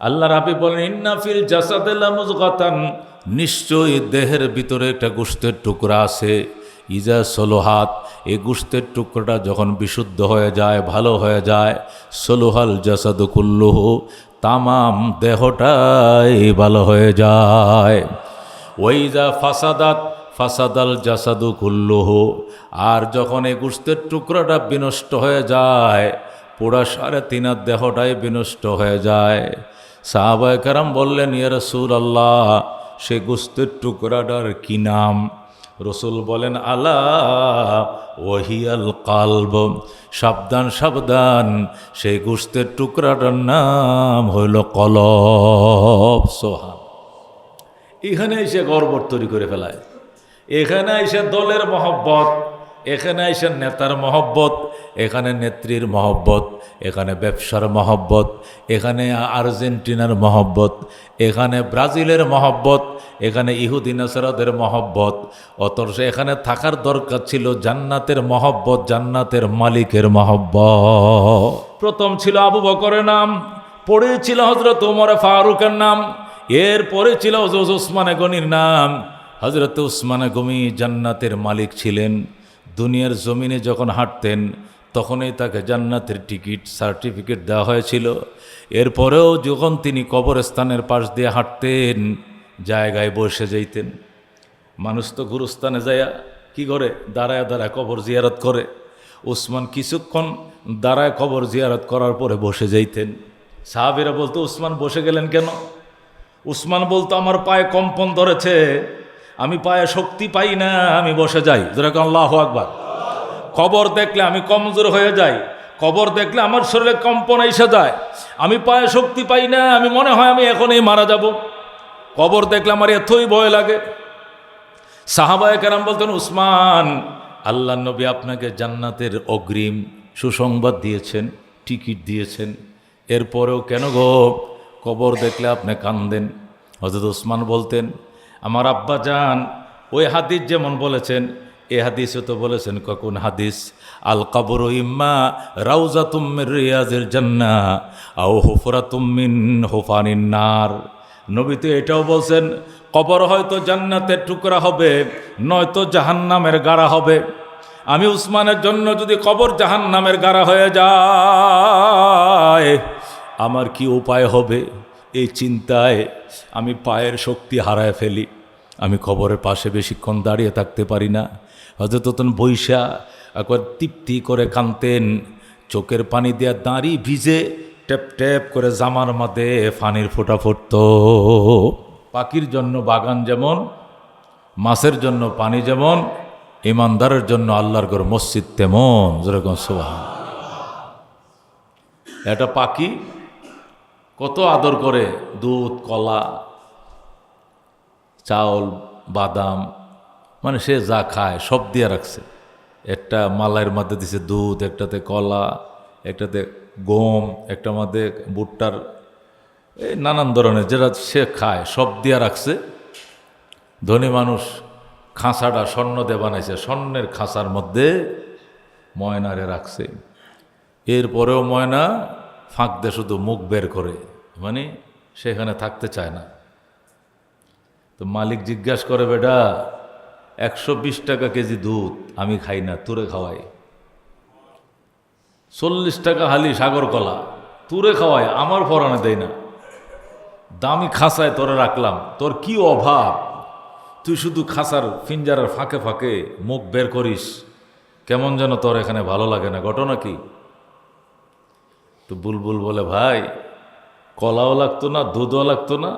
আল্লাহ রাব্বি বলেন ইন্না ফিল জাসাদি লামুযগাতান, নিশ্চয়ই দেহের ভিতরে একটা গোশতের টুকরা আছে। ইজা সলোহাত, এই গোশতের টুকরাটা যখন বিশুদ্ধ হয়ে যায়, ভালো হয়ে যায়, সলোহাল জাসাদু কুল্লুহু, তামাম দেহটাই ভালো হয়ে যায়। ওইজা ফাসাদাত ফাসাদাল জাসাদু কুল্লুহু, আর যখন এই গোশতের টুকরাটা বিনষ্ট হয়ে যায়, পুরা 3.5 দেহটাই বিনষ্ট হয়ে যায়। সাহাবায়ে কেরাম বললেন, ইয়া রাসূলুল্লাহ, সেই গোশতের টুকরাটার কি নাম? রসুল বলেন, আলা ওয়াহিয়াল কালব, সাবধান সাবধান, সেই গোশতের টুকরাটার নাম হইল কলব। সোহান, এখানে এসে গর্বর তৈরি করে ফেলায়, এখানে এসে দলের মহব্বত, এখানে এসে নেতার মহব্বত, এখানে নেত্রীর মহব্বত, এখানে ব্যবসার মহব্বত, এখানে আর্জেন্টিনার মহব্বত, এখানে ব্রাজিলের মহব্বত, এখানে ইহুদি নাসারাদের মহব্বত। অথচ এখানে থাকার দরকার ছিল জান্নাতের মহব্বত, জান্নাতের মালিকের মহব্বত। প্রথম ছিল আবু বকরের নাম, পরে ছিল হযরত ওমর ফারুকের নাম, এরপরে ছিল ওসমানে গনির নাম। হযরত ওসমানে গনি জান্নাতের মালিক ছিলেন। দুনিয়ার জমিনে যখন হাঁটতেন তখনই তাকে জান্নাতের টিকিট সার্টিফিকেট দেওয়া হয়েছিল। এরপরেও যখন তিনি কবরস্থানের পাশ দিয়ে হাঁটতেন, জায়গায় বসে যাইতেন। মানুষ তো গুরুস্থানে যায়া কি করে, দাঁড়ায় দাঁড়ায় কবর জিয়ারত করে। উসমান কিছুক্ষণ দাঁড়ায় কবর জিয়ারত করার পরে বসে যাইতেন। সাহাবীরা বলতো, উসমান বসে গেলেন কেন? উসমান বলতো, আমার পায়ে কম্পন ধরেছে, আমি পায়ে শক্তি পাই না, আমি বসে যাই। যেরকম আল্লাহু আকবার। কবর দেখলে আমি কমজোর হয়ে যাই, কবর দেখলে আমার শরীরে কম্পন এসে যায়, আমি পায়ে শক্তি পাই না, আমি মনে হয় আমি এখনই মারা যাব। কবর দেখলে আমার এতই ভয় লাগে। সাহাবায়ে কেরাম বলতেন, উসমান, আল্লাহ নবী আপনাকে জান্নাতের অগ্রিম সুসংবাদ দিয়েছেন, টিকিট দিয়েছেন, এরপরেও কেন গো কবর দেখলে আপনি কান্দেন? হযরত উসমান বলতেন, আমার আব্বা জান ওই হাদিস যেমন বলেছেন, এ হাদিসে তো বলেছেন, কখন হাদিস, আল কবরু ইম্মা রাউজাতুম মির রিয়াজিল জান্নাহ আও হুফরাতুম মিন হুফানিন নার। নবী তো এটাও বলছেন, কবর হয়তো জান্নাতের টুকরা হবে, নয়তো জাহান্নামের গাড়া হবে। আমি উসমানের জন্য যদি কবর জাহান্নামের গাড়া হয়ে যায়, আমার কি উপায় হবে? এই চিন্তায় আমি পায়ের শক্তি হারায় ফেলি, আমি কবরের পাশে বেশিক্ষণ দাঁড়িয়ে থাকতে পারি না। হযরত বৈশা একবার তৃপ্তি করে কাঁদতেন, চোখের পানি দিয়ে দাঁড়ি ভিজে ট্যাপ ট্যাপ করে জামার মধ্যে পানির ফোঁটা ফুটত। পাখির জন্য বাগান যেমন, মাছের জন্য পানি যেমন, ইমানদারের জন্য আল্লাহর ঘর মসজিদ তেমন। যেরকম সুবহান। একটা পাখি কত আদর করে, দুধ, কলা, চাউল, বাদাম, মানে সে যা খায় সব দিয়ে রাখছে। একটা মালাইয়ের মধ্যে দিছে দুধ, একটাতে কলা, একটাতে গম, একটার মধ্যে ভুট্টার, এই নানান ধরনের যেটা সে খায় সব দিয়ে রাখছে। ধনী মানুষ খাঁচাটা স্বর্ণ দিয়ে বানাইছে, স্বর্ণের খাঁচার মধ্যে ময়নারে রাখছে। এরপরেও ময়না ফাঁক দিয়ে শুধু মুখ বের করে, মানে সেখানে থাকতে চায় না। তো মালিক জিজ্ঞাসা করে, বেটা 120 টাকা কেজি দুধ আমি খাই না, তুরে খাওয়াই। 40 টাকা হালি সাগর কলা তুরে খাওয়াই, আমার পরাণে দেয় না। দামি খাঁচায় তোরে রাখলাম, তোর কি অভাব? তুই শুধু খাঁচার ফিঞ্জারের ফাঁকে ফাঁকে মুখ বের করিস, কেমন যেন তোর এখানে ভালো লাগে না, ঘটনা কি? তো বুলবুল বলে, ভাই কলাও লাগতো না, দুধও লাগতো না,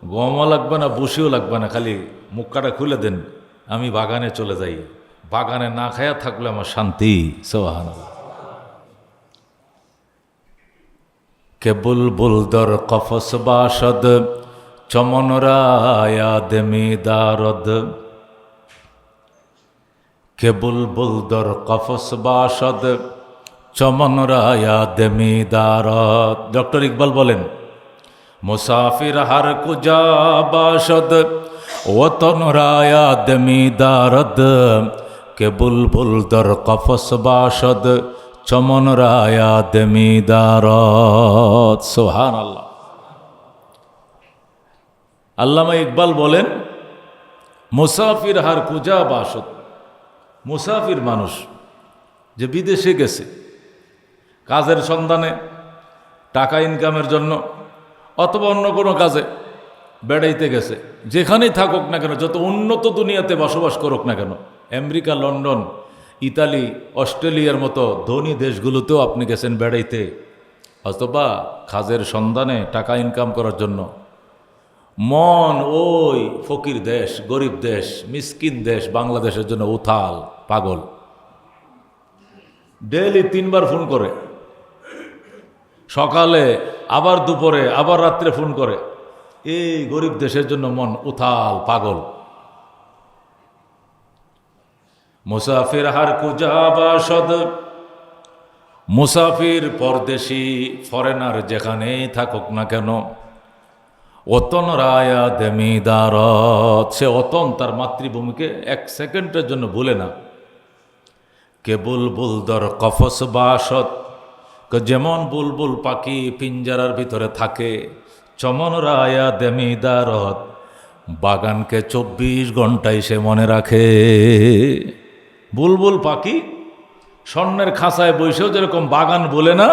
গমও লাগবে না, বসিও লাগবে না, খালি মুখটা খুলে দেন, আমি বাগানে চলে যাই, বাগানে না খায়া থাকলে আমার শান্তি। সুবহানাল্লাহ। কে বুলবুল দর কফস বাসদ চমন রায়াদ মিদারদ, কে বুলবুল দর কফস বাসদ চমন রায়াদ মিদারদ। ডক্টর ইকবাল বলেন, মুসাফির হার কুজা বাসদ ওতন রায়াদ মিদারদ, কে বুলবুল দর কফস বাসদ চমন রায়াদ মিদারদ। সুবহানাল্লাহ। আল্লামা ইকবাল বলেন, মুসাফির হার কুজা বাসত, মুসাফির মানুষ যে বিদেশে গেছে কাজের সন্ধানে, টাকা ইনকামের জন্য, অথবা অন্য কোনো কাজে বেড়াইতে গেছে, যেখানেই থাকুক না কেন, যত উন্নত দুনিয়াতে বসবাস করুক না কেন, আমেরিকা, লন্ডন, ইতালি, অস্ট্রেলিয়ার মতো ধনী দেশগুলোতেও আপনি গেছেন বেড়াইতে, অথবা কাজের সন্ধানে টাকা ইনকাম করার জন্য, মন ওই ফকির দেশ, গরিব দেশ, মিসকিন দেশ বাংলাদেশের জন্য উথাল পাগল। ডেইলি 3 বার ফোন করে, সকালে আবার দুপুরে আবার রাত্রে ফোন করে, এই গরিব দেশের জন্য মন উথাল পাগল। মুসাফির হার কুজা বাসদ, মুসাফির পরদেশি ফরেনার যেখানেই থাকুক না কেন, অতন রায়া দেমিদারত, সে অতন তার মাতৃভূমিকে 1 সেকেন্ডের জন্য ভুলে না। কে বুলবুল দর কফস বাসত, যেমন বুলবুল পাখি পিঞ্জারার ভিতরে থাকে, চমন রায়া দেমিদারত, বাগানকে 24 ঘন্টায় সে মনে রাখে। বুলবুল পাখি স্বর্ণের খাঁচায় বসেও যেরকম বাগান বলে না,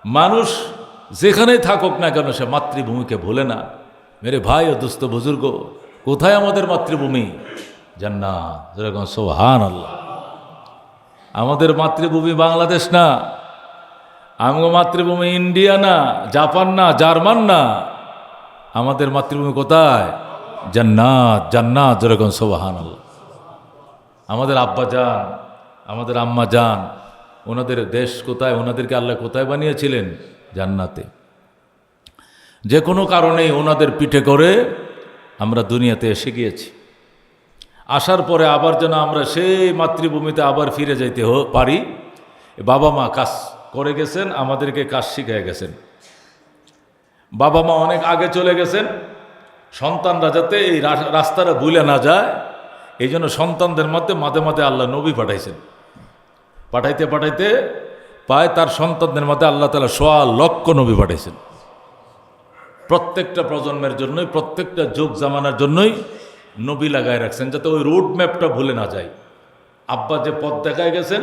মানুষ যেখানেই থাকুক না কেন সে মাতৃভূমিকে ভুলে না। মেরে ভাই ও দুস্থ বুজুর্গ, কোথায় আমাদের মাতৃভূমি? জান্নাত। যেরকম সুবহানাল্লাহ। আমাদের মাতৃভূমি বাংলাদেশ না, আমার মাতৃভূমি ইন্ডিয়া না, জাপান না, জার্মান না, আমাদের মাতৃভূমি কোথায়? জান্নাত। জান্নাত। যেরকম সুবহানাল্লাহ। আমাদের আব্বা যান, আমাদের আম্মা যান, ওনাদের দেশ কোথায়? ওনাদেরকে আল্লাহ কোথায় বানিয়েছিলেন? জান্নাতে। যে কোনো কারণেই ওনাদের পিঠে করে আমরা দুনিয়াতে এসে গিয়েছি। আসার পরে আবার যেন আমরা সেই মাতৃভূমিতে আবার ফিরে যাইতে পারি। বাবা মা কাজ করে গেছেন, আমাদেরকে কাজ শিখিয়ে গেছেন। বাবা মা অনেক আগে চলে গেছেন, সন্তানরা যাতে এই রাস্তাটা ভুলে না যায়, এই জন্য সন্তানদের মধ্যে মাঝে মাঝে আল্লাহ নবী পাঠাইছেন। পাঠাইতে পাঠাইতে পায় তার সন্তানদের মধ্যে আল্লাহ তাআলা 1.25 লক্ষ নবী পাঠাইছেন। প্রত্যেকটা প্রজন্মের জন্যই, প্রত্যেকটা যুগ জামানার জন্যই নবী লাগায় রাখছেন, যাতে ওই রোড ম্যাপটা ভুলে না যায়। আব্বা যে পথ দেখায় গেছেন,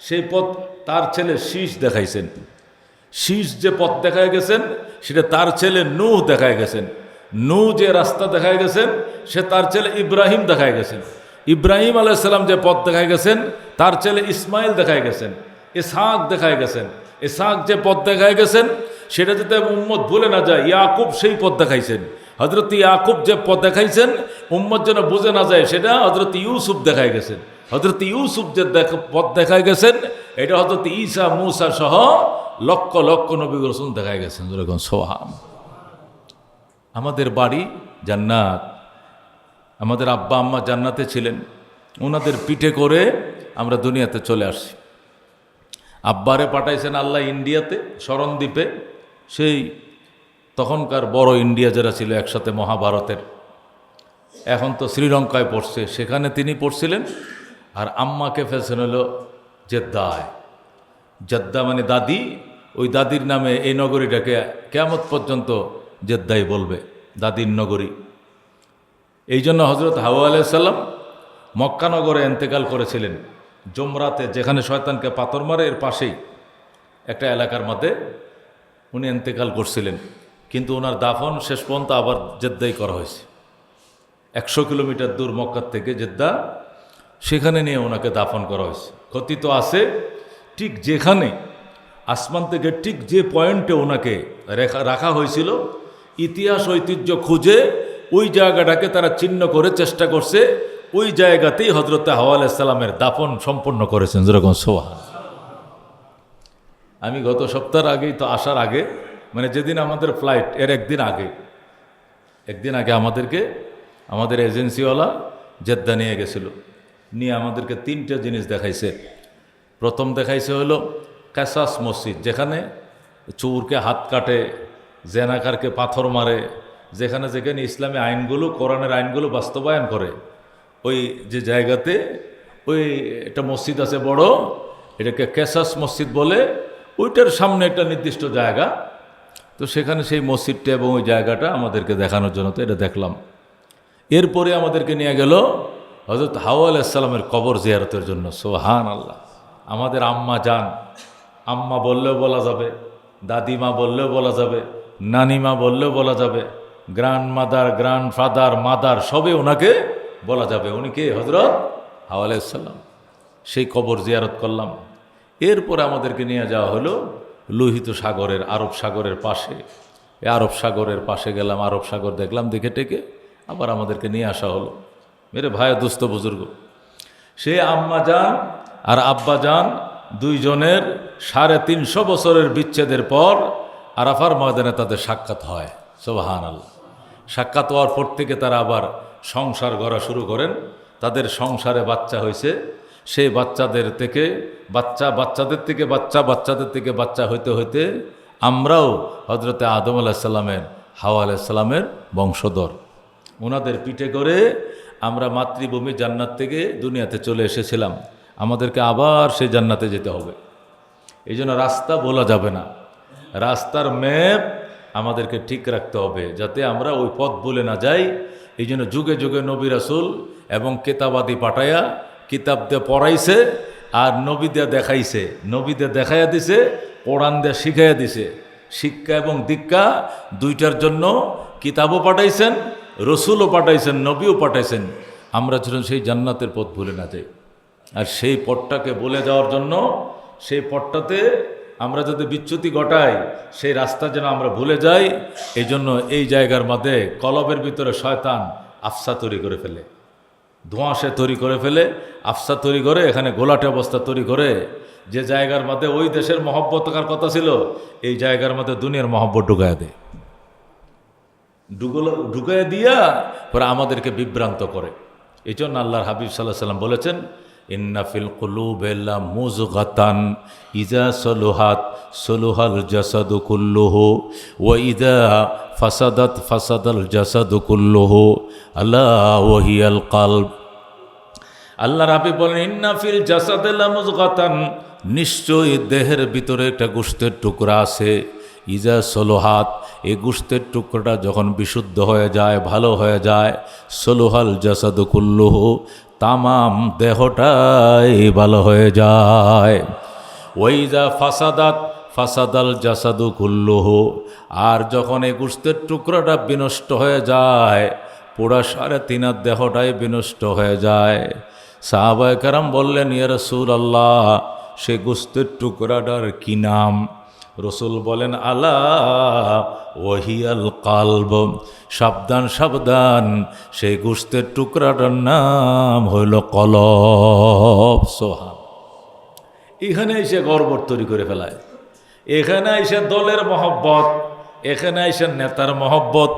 সেই পথ তার ছেলে শীষ দেখাইছেন। শীষ যে পথ দেখায় গেছেন, সেটা তার ছেলে নূহ দেখায় গেছেন। নূহ যে রাস্তা দেখায় গেছেন, সে তার ছেলে ইব্রাহিম দেখায় গেছেন। ইব্রাহিম আলাইহিস সালাম যে পথ দেখায় গেছেন, তার ছেলে ইসমাইল দেখায় গেছেন। ইসহাক দেখায় গেছেন। ইসহাক যে পথ দেখায় গেছেন, সেটা যাতে উম্মত ভুলে না যায়, ইয়াকুব সেই পথ দেখাইছেন। হযরত ইয়াকুব যে পথ দেখাইছেন, উম্মত যেন বুঝে না যায়, সেটা হযরত ইউসুফ দেখায় গেছেন। হযরত ইউসুফ যে পথ দেখায় গেছেন, এটা হযরত ঈসা, মূসা সহ লক্ষ লক্ষ নবী রাসূল দেখায় গেছেন। যেরকম সোহান। আমাদের বাড়ি জান্নাত, আমাদের আব্বা আম্মা জান্নাতে ছিলেন, ওনাদের পিঠে করে আমরা দুনিয়াতে চলে আসছি। আব্বারে পাঠাইছেন আল্লাহ ইন্ডিয়াতে, শরণদ্বীপে, সেই তখনকার বড় ইন্ডিয়া যারা ছিল একসাথে মহাভারতের, এখন তো শ্রীলঙ্কায় পড়ছে, সেখানে তিনি পড়ছিলেন। আর আম্মাকে ফেলছেন হলো জেদ্দায়। জেদ্দা মানে দাদি, ওই দাদির নামে এই নগরীটাকে কিয়ামত পর্যন্ত জেদ্দাই বলবে, দাদির নগরী। এই জন্য হযরত হাওয়া আলাইহিস সালাম মক্কা নগরে ইন্তেকাল করেছিলেন, জমরাতে, যেখানে শয়তানকে পাথর মারে এর পাশেই একটা এলাকার মধ্যে উনি ইন্তেকাল করছিলেন। কিন্তু ওনার দাফন শেষ পর্যন্ত আবার জেদ্দাই করা হয়েছে। 100 কিলোমিটার দূর মক্কার থেকে জেদ্দা, সেখানে নিয়ে ওনাকে দাফন করা হয়েছে। কথিত আছে, ঠিক যেখানে আসমান থেকে ঠিক যে পয়েন্টে ওনাকে রাখা হয়েছিল, ইতিহাস ঐতিহ্য খুঁজে ওই জায়গাটাকে তারা চিহ্ন করে চেষ্টা করছে, ওই জায়গাতেই হযরত হাওয়া আলাইহিস সালামের দাফন সম্পন্ন করেছেন। যেরকম সোহান। আমি গত সপ্তাহের আগেই তো আসার আগে, মানে যেদিন আমাদের ফ্লাইট এর একদিন আগে আমাদেরকে আমাদের এজেন্সিওয়ালা জেদ্দা নিয়ে গেছিল। নিয়ে আমাদেরকে 3টে জিনিস দেখাইছে। প্রথম দেখাইছে হলো কাসাস মসজিদ, যেখানে চোরকে হাত কাটে, জেনাকারকে পাথর মারে, যেখানে যেখানে ইসলামী আইনগুলো, কোরআনের আইনগুলো বাস্তবায়ন করে, ওই যে জায়গাতে ওই একটা মসজিদ আছে বড়, এটাকে কেসাস মসজিদ বলে। ওইটার সামনে একটা নির্দিষ্ট জায়গা, তো সেখানে সেই মসজিদটা এবং ওই জায়গাটা আমাদেরকে দেখানোর জন্য তো এটা দেখলাম। এরপরে আমাদেরকে নিয়ে গেল হযরত হাওয়া আলাইহিস সালামের কবর জিয়ারতের জন্য। সুবহানাল্লাহ। আমাদের আম্মা জান, আম্মা বললেও বলা যাবে, দাদিমা বললেও বলা যাবে, নানিমা বললেও বলা যাবে, grand mother, grand father, mother সবে ওনাকে বলা যাবে। উনি কে? হযরত হাওয়া আলাইহিস সালাম। সেই কবর জিয়ারত করলাম। এরপরে আমাদেরকে নিয়ে যাওয়া হলো লোহিত সাগরের, আরব সাগরের পাশে। এই আরব সাগরের পাশে গেলাম, আরব সাগর দেখলাম, দেখে টেকে আবার আমাদেরকে নিয়ে আসা হলো। মেরে ভাই দুস্থ বুজুর্গ, সে আম্মা যান আর আব্বা যান দুইজনের 350 বছরের বিচ্ছেদের পর আরাফার ময়দানে তাদের সাক্ষাৎ হয়। সুবহানাল্লাহ। সাক্ষাৎ হওয়ার পর থেকে তারা আবার সংসার গড়া শুরু করেন। তাদের সংসারে বাচ্চা হয়েছে। সেই বাচ্চাদের থেকে বাচ্চা হইতে হইতে আমরাও হযরতে আদম আলাইহিস সালামের, হাওয়া আলাইহিস সালামের বংশধর। ওনাদের পিঠে করে আমরা মাতৃভূমি জান্নাত থেকে দুনিয়াতে চলে এসেছিলাম। আমাদেরকে আবার সেই জান্নাতে যেতে হবে। এই জন্য রাস্তা বলা যাবে না, রাস্তার ম্যাপ আমাদেরকে ঠিক রাখতে হবে যাতে আমরা ওই পথ বলে না যাই। এই জন্য যুগে যুগে নবী রাসূল এবং কেতাবাদি পাঠাইয়া কিতাব দিয়ে পড়াইছে আর নবী দিয়ে দেখাইছে। নবী দিয়ে দেখাইয়া দিছে, কোরআন দিয়ে শিখাইয়া দিছে। শিক্ষা এবং দীক্ষা দুইটার জন্য কিতাবও পাঠাইছেন, রসুলও পাঠাইছেন, নবীও পাঠাইছেন। আমরা যেন সেই জান্নাতের পথ ভুলে না যাই। আর সেই পথটাকে বলে যাওয়ার জন্য, সেই পথটাতে আমরা যদি বিচ্যুতি ঘটাই, সেই রাস্তা যেন আমরা ভুলে যাই, এই জন্য এই জায়গার মধ্যে কলবের ভিতরে শয়তান আফসা তৈরি করে ফেলে, ধোঁয়াশে তৈরি করে ফেলে, আফসা তৈরি করে, এখানে গোলাটে অবস্থা তৈরি করে। যে জায়গার মধ্যে ওই দেশের মহব্বত থাকার কথা ছিল, এই জায়গার মধ্যে দুনিয়ার মহব্বত ঢুকায় দেয়, ঢুকায় দিয়া পরে আমাদেরকে বিভ্রান্ত করে। এই জন্য আল্লাহর হাবিব সাল্লাল্লাহু আলাইহি ওয়াসাল্লাম বলেছেন, ইন্না ফিল কুলুবি লামুযগাতান ইযা সলুহাত সলুহাল জাসাদু কুল্লুহু ওয়া ইযা ফাসাদাত ফাসাদাল জাসাদু কুল্লুহু আলা ওয়া হিয়াল কলব। আল্লাহর হাবিব বলেন, ইন্না ফিল জাসাদি লামুযগাতান, নিশ্চয়ই দেহের ভিতরে একটা গোশতের টুকরা আছে। ইজা সলোহাত, এই গোশতের টুকরাটা যখন বিশুদ্ধ হয়ে যায়, ভালো হয়ে যায়, সলোহাল জাসাদু কুল্লুহু, তামাম দেহটাই ভালো হয়ে যায়। ওইজা ফাসাদাত ফাসাদাল জাসাদু কুল্লুহু, আর যখন এই গোশতের টুকরাটা বিনষ্ট হয়ে যায়, পুরা 3.5 দেহটাই বিনষ্ট হয়ে যায়। সাহাবায়ে কেরাম বললেন, ইয়া রাসূলুল্লাহ, সেই গোশতের টুকরাটার কি নাম? রসুল বলেন, আলা ওয়াহিয়াল কালব, সাবধান সাবধান, সেই গোশতের টুকরাটার নাম হইল কলব। সোহান। এখানে এসে গর্বত তৈরি করে ফেলায়, এখানে এসে দলের মহব্বত, এখানে এসে নেতার মহব্বত,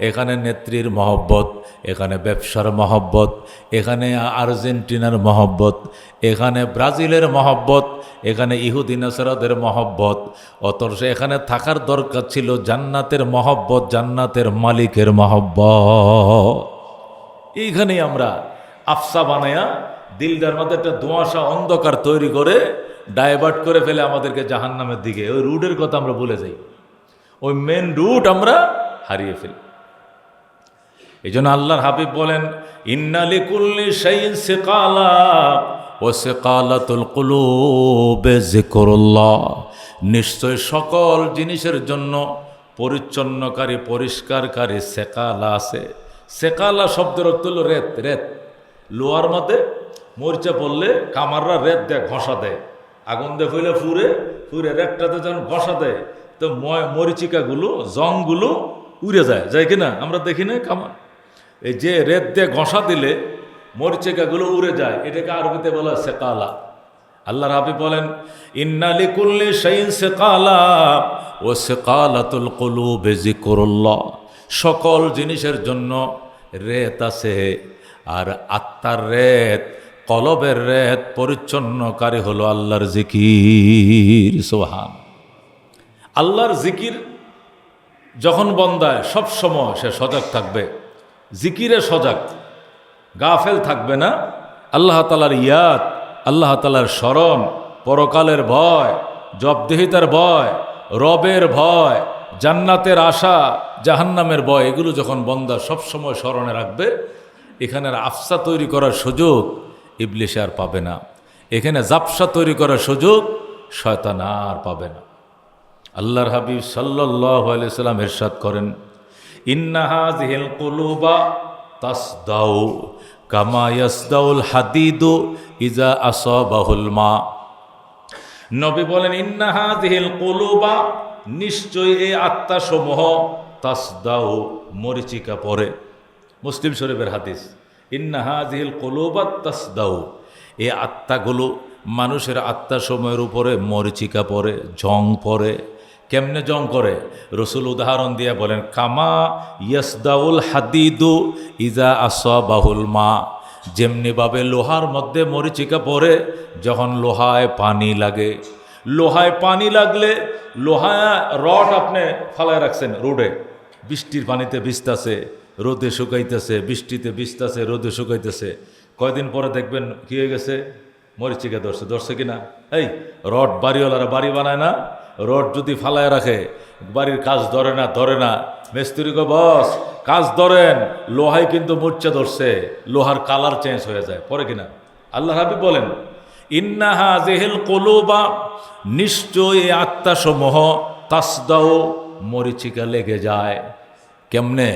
এখানে নেত্রীর মহব্বত, এখানে ব্যবসার মহব্বত, এখানে আর্জেন্টিনার মহব্বত, এখানে ব্রাজিলের মহব্বত, এখানে ইহুদি নাসারাদের মহব্বত। অথচ এখানে থাকার দরকার ছিল জান্নাতের মহব্বত, জান্নাতের মালিকের মহব্বত। এইখানেই আমরা আফসা বানায়া দিলদার মধ্যে একটা ধোঁয়াশা অন্ধকার তৈরি করে ডাইভার্ট করে ফেলে আমাদেরকে জাহান্নামের দিকে। ওই রুটের কথা আমরা ভুলে যাই, ওই মেন রুট আমরা হারিয়ে ফেলি। এই জন্য আল্লাহর হাবিব বলেন, ইন্না লিকুল্লি শাইইন সিকালা ওয়া সিকালাতুল কুলুবে যিকরুল্লাহ, নিশ্চয় সকল জিনিসের জন্য পরিচ্ছন্নকারী, পরিষ্কারকারী সেকালা আছে। সেকালা শব্দের অর্থ হল রেত। রেত লোহার মধ্যে মরিচা পড়লে কামাররা রেত দেয়, ঘষা দেয়, আগুন দিয়ে ফুলে ফুরে ফুরে রেতটাতে যখন ঘষা দেয় তো মরিচিকাগুলো, জংগুলো উড়ে যায়, যায় কিনা আমরা দেখি না কামার। এই যে রেত দিয়ে ঘষা দিলে মরিচিকাগুলো উড়ে যায়, এটাকে আরবিতে বলা হয় সেকালা। আল্লাহর হাবিব বলেন, ইন্না লিকুল্লি শাইইন সিকালা ওয়া সিকালাতুল কুলুবি যিকরুল্লাহ, সকল জিনিসের জন্য রেত আছে, আর আত্মার রেত, কলবের রেত পরিচ্ছন্নকারী হলো আল্লাহর জিকির। সুবহান। আল্লাহর জিকির যখন বন্দায় সব সময় সে সজাগ থাকবে, জিকিরে সজাগ, গাফেল থাকবে না। আল্লাহ তাআলার ইয়াদ, আল্লাহ তাআলার স্মরণ, পরকালের ভয়, জবাবদিহিতার ভয়, রবের ভয়, জান্নাতের আশা, জাহান্নামের ভয়, এগুলো যখন বন্দা সবসময় স্মরণে রাখবে, এখানের আফসা তৈরি করার সুযোগ ইবলিশ আর পাবে না, এখানে জাপসা তৈরি করার সুযোগ শয়তান আর পাবে না। আল্লাহর হাবিব সাল্লাল্লাহু আলাইহি সাল্লাম ইরশাদ করেন, ইন্না হাযিহিল কুলুবা তাসদাউ কামা ইয়াসদাউল হাদিদু ইজা আসাবাহুল মা। নবী বলেন, ইন্না হাযিহিল কুলুবা, নিশ্চয়ই এই আত্মাসমূহ তাসদাউ, মরিচিকা পড়ে। মুসলিম শরীফের হাদিস, ইন্না হাযিহিল কুলুবা তাসদাউ, এই আত্মাগুলো, মানুষের আত্মাসমূহের উপরে মরিচিকা পড়ে, জং পড়ে। কেমনে জং করে? রসুল উদাহরণ দিয়ে বলেন, কামা ইয়াসদাউল হাদিদু ইজা আসাবাহুল মা, যেমনিভাবে লোহার মধ্যে মরিচিকা পড়ে যখন লোহায় পানি লাগে। লোহায় পানি লাগলে, লোহা রড আপনি ফালায় রাখছেন রোডে, বৃষ্টির পানিতে ভিজতেছে, রোদে শুকাইতেছে, বৃষ্টিতে ভিজতেছে, রোদে শুকাইতেছে, কয়দিন পরে দেখবেন কি হয়ে গেছে, মরিচিকা ধরছে কিনা? এই রড বাড়িওয়ালারা বাড়ি বানায় না, রড যদি ফালায় রাখে বাড়ির কাজ ধরে না। মিস্ত্রি গো বস কাজ ধরেন, লোহায় কিন্তু মূর্ছা ধরছে, লোহার কালার চেঞ্জ হয়ে যায়, পরে কিনা? আল্লাহ হাবিব বলেন, ইন্না হাযিহিল কুলুবা, নিশ্চয় এই আত্মাসমূহ তাসদাউ, মরিচিকা লেগে যায়। কেমনে?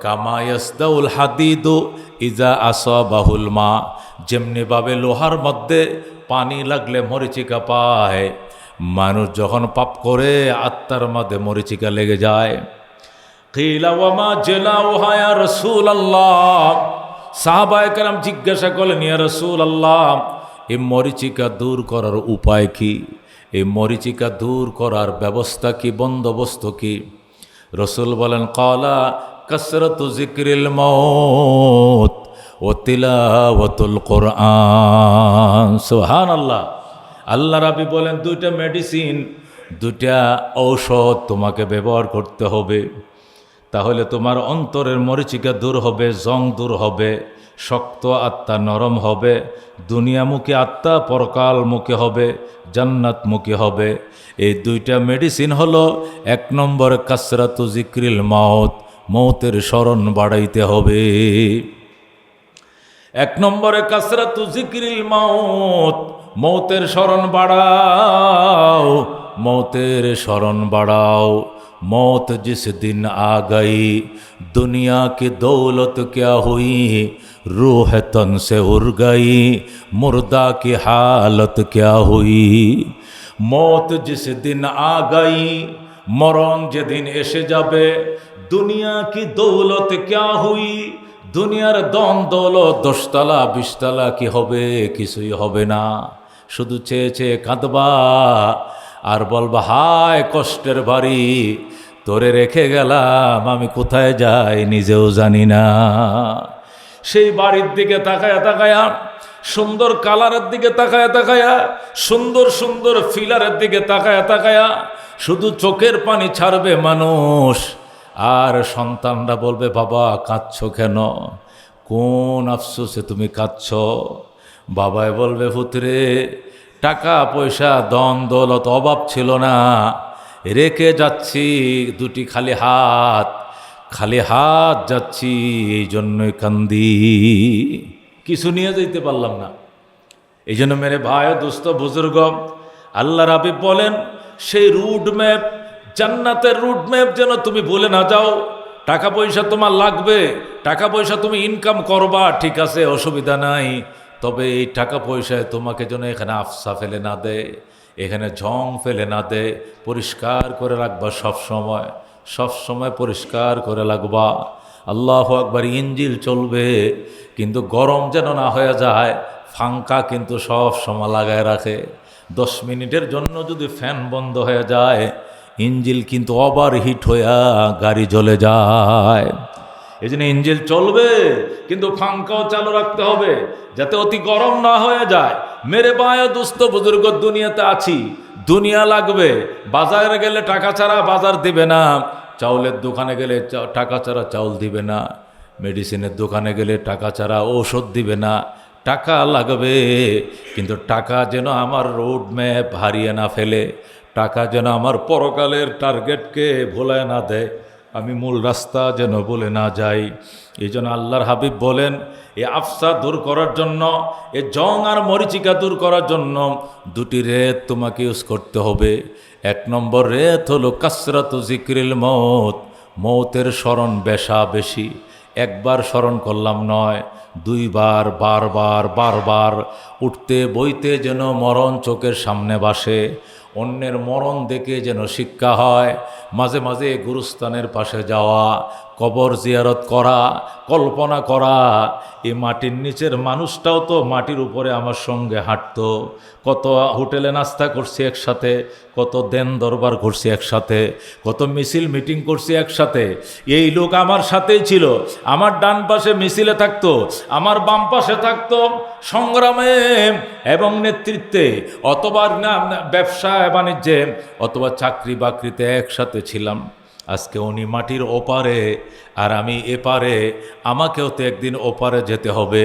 কামা ইয়াসদাউল হাদিদু ইজা আসাবাহুল মা, যেমনিভাবে লোহার মধ্যে পানি লাগলে মরিচিকা পায়, মানুষ যখন পাপ করে আত্মার মধ্যে মরিচিকা লেগে যায়। কিলা ওয়া মা জালাউহা ইয়া রাসূলুল্লাহ, সাহাবায়ে কেরাম জিজ্ঞাসা করলেন, ইয়া রাসূলুল্লাহ, এই মরিচিকা দূর করার উপায় কি? এই মরিচিকা দূর করার ব্যবস্থা কি, বন্দোবস্ত কি? রসুল বলেন, ক্বালা কাসরাতু যিকরিল মাউত ওয়া তিলাওয়াতুল কুরআন। সুবহানাল্লাহ। আল্লাহ রাব্বি বলেন, দুইটা মেডিসিন, দুইটা ঔষধ তোমাকে ব্যবহার করতে হবে, তাহলে তোমার অন্তরের মরিচিকা দূর হবে, জং দূর হবে, শক্ত আত্মা নরম হবে, দুনিয়ামুখী আত্মা পরকালমুখী হবে, জান্নাতমুখী হবে। এই দুইটা মেডিসিন হলো, এক নম্বরে কাসরাতু যিকরিল মাউত, মৌতের স্মরণ বাড়াইতে হবে। এক নম্বরে কাসরাতু যিকরিল মাউত, মৌতের স্মরণ বাড়াও, মৌতের স্মরণ বাড়াও। मौत जिस दिन आ गई दुनिया की दौलत क्या हुई, रूह तन से उड़ गई मुर्दा की हालत क्या हुई। मौत जिस दिन आ गई, मरण যেদিন এসে যাবে, দুনিয়া কি দৌলত ক্যা হুই, দুনিয়ার দন দৌলত 10 তলা 20 তলা কি হবে? কিছুই হবে না। শুধু চেয়ে চেয়ে কাঁদবা আর বলবা, হায় কষ্টের বাড়ি, তোরে রেখে গেলাম, আমি কোথায় যাই নিজেও জানি না। সেই বাড়ির দিকে তাকায়া তাকায়া, সুন্দর কালারের দিকে তাকায়া তাকায়া, সুন্দর সুন্দর ফিলারের দিকে তাকায়া তাকায়া শুধু চোখের পানি ছাড়বে মানুষ। আর সন্তানরা বলবে, বাবা কাঁদছো কেন? কোন আফসোসে তুমি কাঁদছো? বাবাই বলবে, পুত্রে টাকা পয়সা ধন দৌলত অভাব ছিল না, রেখে যাচ্ছি দুটি খালি হাত যাচ্ছি, এই জন্যই কান্দি, কিছু নিয়ে যেতে পারলাম না। এই জন্য মেরে ভাই দোস্ত বুজুর্গ, আল্লাহর হাবিব বলেন, সেই রুট ম্যাপ, জান্নাতের রুট ম্যাপ যেন তুমি ভুলে না যাও। টাকা পয়সা তোমার লাগবে, টাকা পয়সা তুমি ইনকাম করবা, ঠিক আছে, অসুবিধা নাই, তবে এই টাকা পয়সায় তোমাকে যেন এখানে আফসা ফেলে না দেয়, এখানে ঝং ফেলে না দেয়। পরিষ্কার করে রাখবা, সব সময় পরিষ্কার করে রাখবা। আল্লাহু আকবার। ইঞ্জিল চলবে কিন্তু গরম যেন না হয়ে যায়, ফাঙ্কা কিন্তু সব সময় লাগায় রাখে। 10 মিনিটের জন্য যদি ফ্যান বন্ধ হয়ে যায়, ইঞ্জিল কিন্তু ওভার হিট হইয়া গাড়ি জ্বলে যায়। এই জন্য ইঞ্জিল চলবে কিন্তু ফাঙ্কাও চালু রাখতে হবে, যাতে অতি গরম না হয়ে যায়। মেরে বায়া দুস্থ বুজুর্গ, দুনিয়াতে আছি, দুনিয়া লাগবে। বাজারে গেলে টাকা ছাড়া বাজার দিবে না, চাউলের দোকানে গেলে টাকা ছাড়া চাউল দিবে না, মেডিসিনের দোকানে গেলে টাকা ছাড়া ঔষধ দিবে না। টাকা লাগবে, কিন্তু টাকা যেন আমার রোড ম্যাপ হারিয়ে না ফেলে, টাকা যেন আমার পরকালের টার্গেটকে ভোলায় না দেয়, আমি মূল রাস্তা যেন বলে না যাই। এই জন্য আল্লাহর হাবিব বলেন, এই আফসা দূর করার জন্য, এ জং আর মরিচিকা দূর করার জন্য দুটি রেত তোমাকে ইউজ করতে হবে। এক নম্বর রেত হলো কাসরাতু জিক্রিল মৌত, মৌতের স্মরণ বেশা বেশি। একবার স্মরণ করলাম নয়, দুইবার, বারবার বারবার উঠতে বইতে যেন মরণ চোখের সামনে বাসে, অন্যের মরণ দেখে যেন শিক্ষা হয়। মাঝে মাঝে গুরুস্থানের পাশে যাওয়া, কবর জিয়ারত করা, কল্পনা করা, এই মাটির নিচের মানুষটাও তো মাটির উপরে আমার সঙ্গে হাঁটতো, কত হোটেলে নাস্তা করছি একসাথে, কত দেন দরবার করছি একসাথে, কত মিছিল মিটিং করছি একসাথে। এই লোক আমার সাথেই ছিল, আমার ডান পাশে মিছিলে থাকতো, আমার বাম পাশে থাকতো সংগ্রামে এবং নেতৃত্বে, অথবা না ব্যবসা বাণিজ্যে, অথবা চাকরি বাকরিতে একসাথে ছিলাম। আজকে উনি মাটির ওপারে আর আমি এপারে, আমাকেও তো একদিন ওপারে যেতে হবে।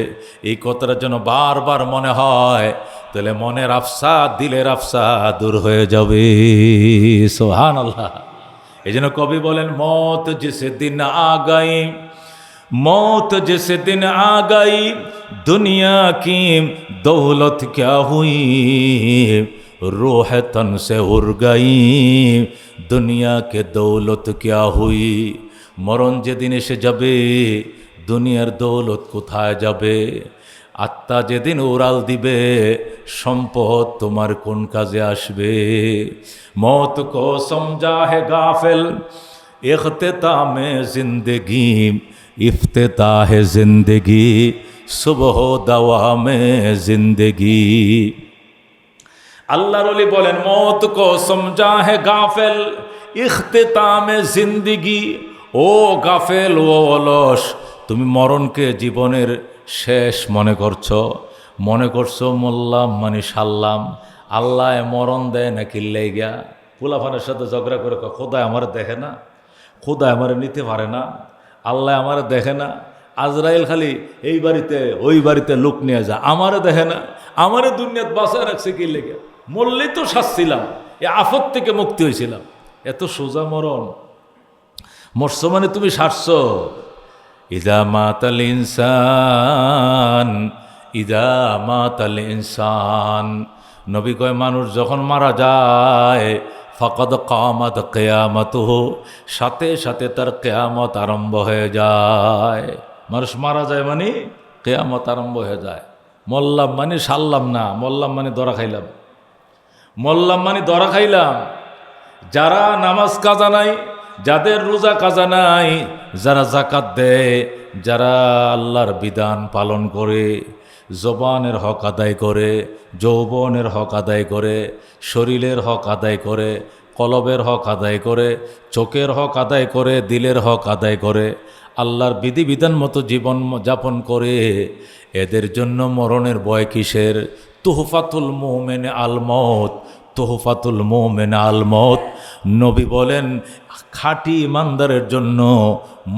এই কথাটা যেন বারবার মনে হয়, তাহলে মনের আফসা, দিলের আফসা দূর হয়ে যাবে। সুবহানাল্লাহ। এই জন্য কবি বলেন, মौत जिस दिन आ गई, मौत जिस दिन आ गई, दुनिया की दौलत क्या हुई, रूह तन से उड़ गई, दुनिया के दौलत क्या हुई। মরণ যেদিন এসে যাবে, দুনিয়ার দৌলত কোথায় যাবে? আত্মা যেদিন উড়াল দিবে, সম্পদ তোমার কোন কাজে আসবে? মौत को समझा है गाफिल, इख्तितामे जिंदगी, इफ्तिताह जिंदगी, सुबह दवामे जिंदगी। আল্লাহর ওলি বলেন, মौत को समझा है गाफिल, इख्तितामे जिंदगी। ও গাফেল, ও অলস, তুমি মরণকে জীবনের শেষ মনে করছো মোল্লাম মানে সাল্লাম। আল্লাহ মরণ দেয় না কিল্লাই গিয়া, পোলাফানের সাথে ঝগড়া করে খোদায় আমার দেখে না, খোদায় আমার নিতে পারে না, আল্লাহ আমার দেখে না। আজরাইল খালি এই বাড়িতে ওই বাড়িতে লোক নিয়ে যা, আমারে দেখে না, আমারে দুনিয়াত বাঁচায় রাখছে কিল্লাই গিয়া। মরলেই তো শাস্ছিলাম, এ আফত থেকে মুক্তি হয়েছিলাম। এত সোজা মরণ। মরছো মানে তুমি সারছো। ইদা মাতাল ইনসান, ইদা মাতাল ইনসান, নবী কয় মানুষ যখন মারা যায়, ফাকাদ কামাত কিয়ামাতুহু, সাথে সাথে তার কিয়ামত আরম্ভ হয়ে যায়। মানুষ মারা যায় মানে কিয়ামত আরম্ভ হয়ে যায়। মল্লাম মানে সারলাম না, মল্লাম মানে ধরা খাইলাম, মল্লাম মানে ধরা খাইলাম। যারা নামাজ কাজা নাই, যাদের রোজা কাজা নাই, যারা যাকাত দেয়, যারা আল্লাহর বিধান পালন করে, জবানের হক আদায় করে, যৌবনের হক আদায় করে, শরীরের হক আদায় করে, কলবের হক আদায় করে, চোখের হক আদায় করে, দিলের হক আদায় করে, আল্লাহর বিধিবিধান মতো জীবন যাপন করে, এদের জন্য মরণের ভয় কিসের? তুহফাতুল মুমিন আল মউত, তোহফাতুল মোমেন আল মত। নবী বলেন, খাঁটি ইমানদারের জন্য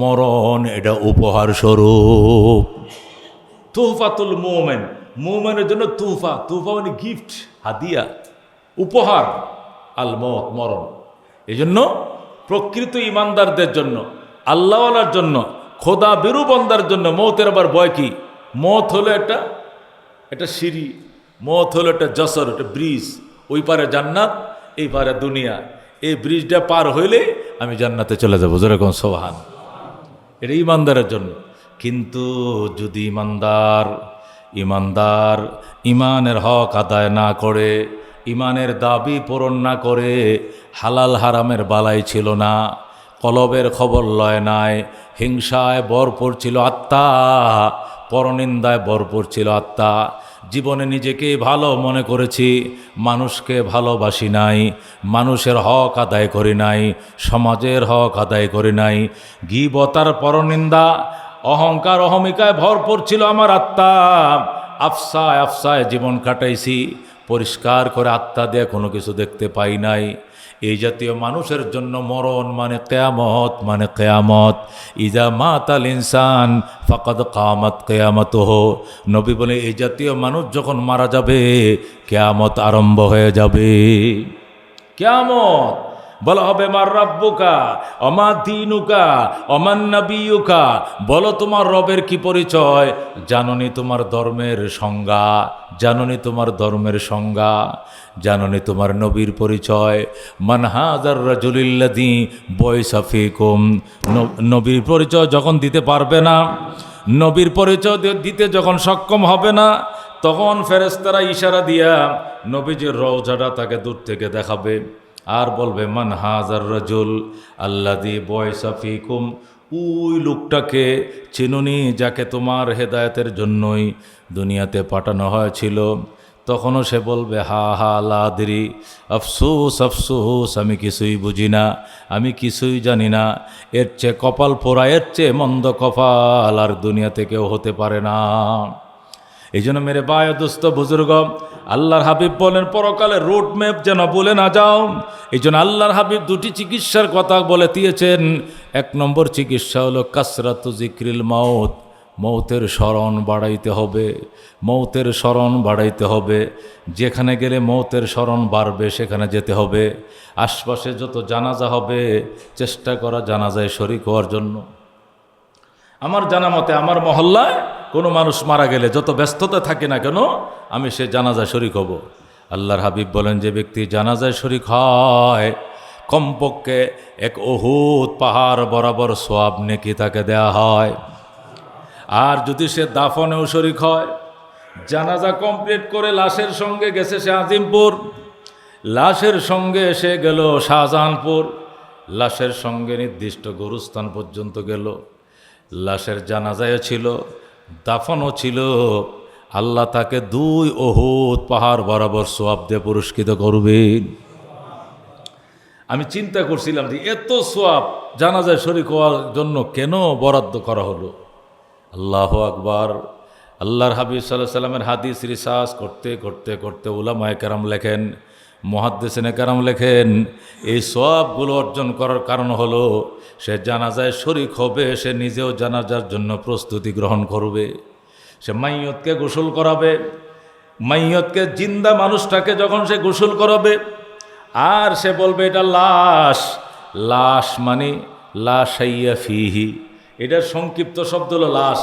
মরণ এটা উপহার স্বরূপ। তোহফাতুল মোমেন, মোমেনের জন্য তুফা, তুফা মানে গিফট, হাদিয়া, উপহার। আল মত মরণ। এই জন্য প্রকৃত ইমানদারদের জন্য, আল্লাহওয়ালার জন্য, খোদা বিরু বন্দার জন্য মৌতের আবার ভয় কি? মত হলো একটা সিঁড়ি, মত হলো একটা জসর, একটা ব্রিজ। ওই পারে জান্নাত, এই পারে দুনিয়া। এই ব্রিজটা পার হইলে আমি জান্নাতে চলে যাবো। যেরকম সোহান, এটা ইমানদারের জন্য। কিন্তু যদি ইমানদার ইমানের হক আদায় না করে, ইমানের দাবি পূরণ না করে, হালাল হারামের বালাই ছিল না, কলবের খবর লয় নাই, হিংসায় ভরপুর ছিল আত্মা, পরনিন্দায় ভরপুর ছিল আত্মা, জীবনে নিজেকে ভালো মনে করেছি, মানুষকে ভালোবাসি নাই, মানুষের হক আদায় করি নাই, সমাজের হক আদায় করি নাই, গীবতার পরনিন্দা, অহংকার অহমিকায় ভরপুর ছিল আমার আত্মা। আফসায় জীবন কাটাইছি, পরিষ্কার করে আত্মা দিয়ে কোনো কিছু দেখতে পাই নাই। এই জাতীয় মানুষের জন্য মরণ মানে কিয়ামত, মানে কিয়ামত। ইজা মাতাল ইনসান ফাকাদ কামাত কিয়ামাতুহু। নবী বলে, এই জাতীয় মানুষ যখন মারা যাবে, কিয়ামত আরম্ভ হয়ে যাবে। কিয়ামত। বলা হবে মার রাব্বুকা অমা দীনুকা অমান নাবিয়ুকা, বলো তোমার রবের কি পরিচয়, জাননি তোমার ধর্মের সংজ্ঞা, জাননি তোমার ধর্মের সংজ্ঞা, জাননি তোমার নবীর পরিচয়। মান হাযার রাজুলিল্লাযী বুইসা ফীকুম, নবীর পরিচয় যখন দিতে পারবে না, নবীর পরিচয় দিতে যখন সক্ষম হবে না, তখন ফেরেশতারা ইশারা দিয়া নবীজির রওজাটা তাকে দূর থেকে দেখাবে আর বলবে মান হাযার রাজুল আল্লাযী বুইসা ফীকুম, ওই লোকটাকে চিনুনি যাকে তোমার হেদায়েতের জন্যই দুনিয়াতে পাঠানো হয়েছিল। তখনও সে বলবে হা হা লা আদরি, আফসোস আফসোস, আমি কিছুই বুঝি না, আমি কিছুই জানি না। এর চেয়ে কপাল পোড়া, এর চেয়ে মন্দ কপাল আর দুনিয়াতে কেউ হতে পারে না। এই জন্য মেরে বায় দোস্ত বুজুর্গ, আল্লাহর হাবিব বলেন পরকালে রোড ম্যাপ যেন বলে না যাও। এই জন্য আল্লাহর হাবিব দুটি চিকিৎসার কথা বলে দিয়েছেন। এক নম্বর চিকিৎসা হলো কাসরাতু জিক্রিল মাউত, মৌতের স্মরণ বাড়াইতে হবে, মৌতের স্মরণ বাড়াইতে হবে। যেখানে গেলে মৌতের স্মরণ বাড়বে সেখানে যেতে হবে। আশপাশে যত জানাজা হবে চেষ্টা করা জানাজায় শরীক হওয়ার জন্য। আমার জানা মতে আমার মহল্লায় কোনো মানুষ মারা গেলে যত ব্যস্ততা থাকে না কেন, আমি সে জানাজায় শরীক হব। আল্লাহর হাবিব বলেন যে ব্যক্তি জানাজায় শরীক হয় কমপক্ষে এক উহুদ পাহাড় বরাবর সওয়াব নেকি তাকে দেয়া হয়। আর যদি সে দাফনেও শরীক হয়, জানাজা কমপ্লিট করে লাশের সঙ্গে গেছে সে আজিমপুর, লাশের সঙ্গে সে গেল শাহজাহানপুর, লাশের সঙ্গে নির্দিষ্ট গরুস্থান পর্যন্ত গেল, লাশের জানাজায় ছিল, দাফনও ছিল, আল্লাহ তাকে 2 উহুদ পাহাড় বরাবর সওয়াব দিয়ে পুরস্কৃত করবেন। আমি চিন্তা করছিলাম যে এত সওয়াব জানাজায় শরীক হওয়ার জন্য কেন বরাদ্দ করা হলো। আল্লাহু আকবার। আল্লাহর হাবিব সাল্লাল্লাহু আলাইহি সাল্লামের হাদিস রিসার্চ করতে করতে করতে উলামায়ে কেরাম লেখেন, মুহাদ্দিসিনে কেরাম লেখেন, এই সওয়াবগুলো অর্জন করার কারণ হলো সে জানাজায় শরীক হবে, সে নিজেও জানাজার জন্য প্রস্তুতি গ্রহণ করবে, সে মাইয়তকে গোসল করাবে, মাইয়তকে জিন্দা মানুষটাকে যখন সে গোসল করাবে আর সে বলবে এটা লাশ, লাশ মানে লা শাইয়া ফিহি, এটার সংক্ষিপ্ত শব্দ হলো লাশ,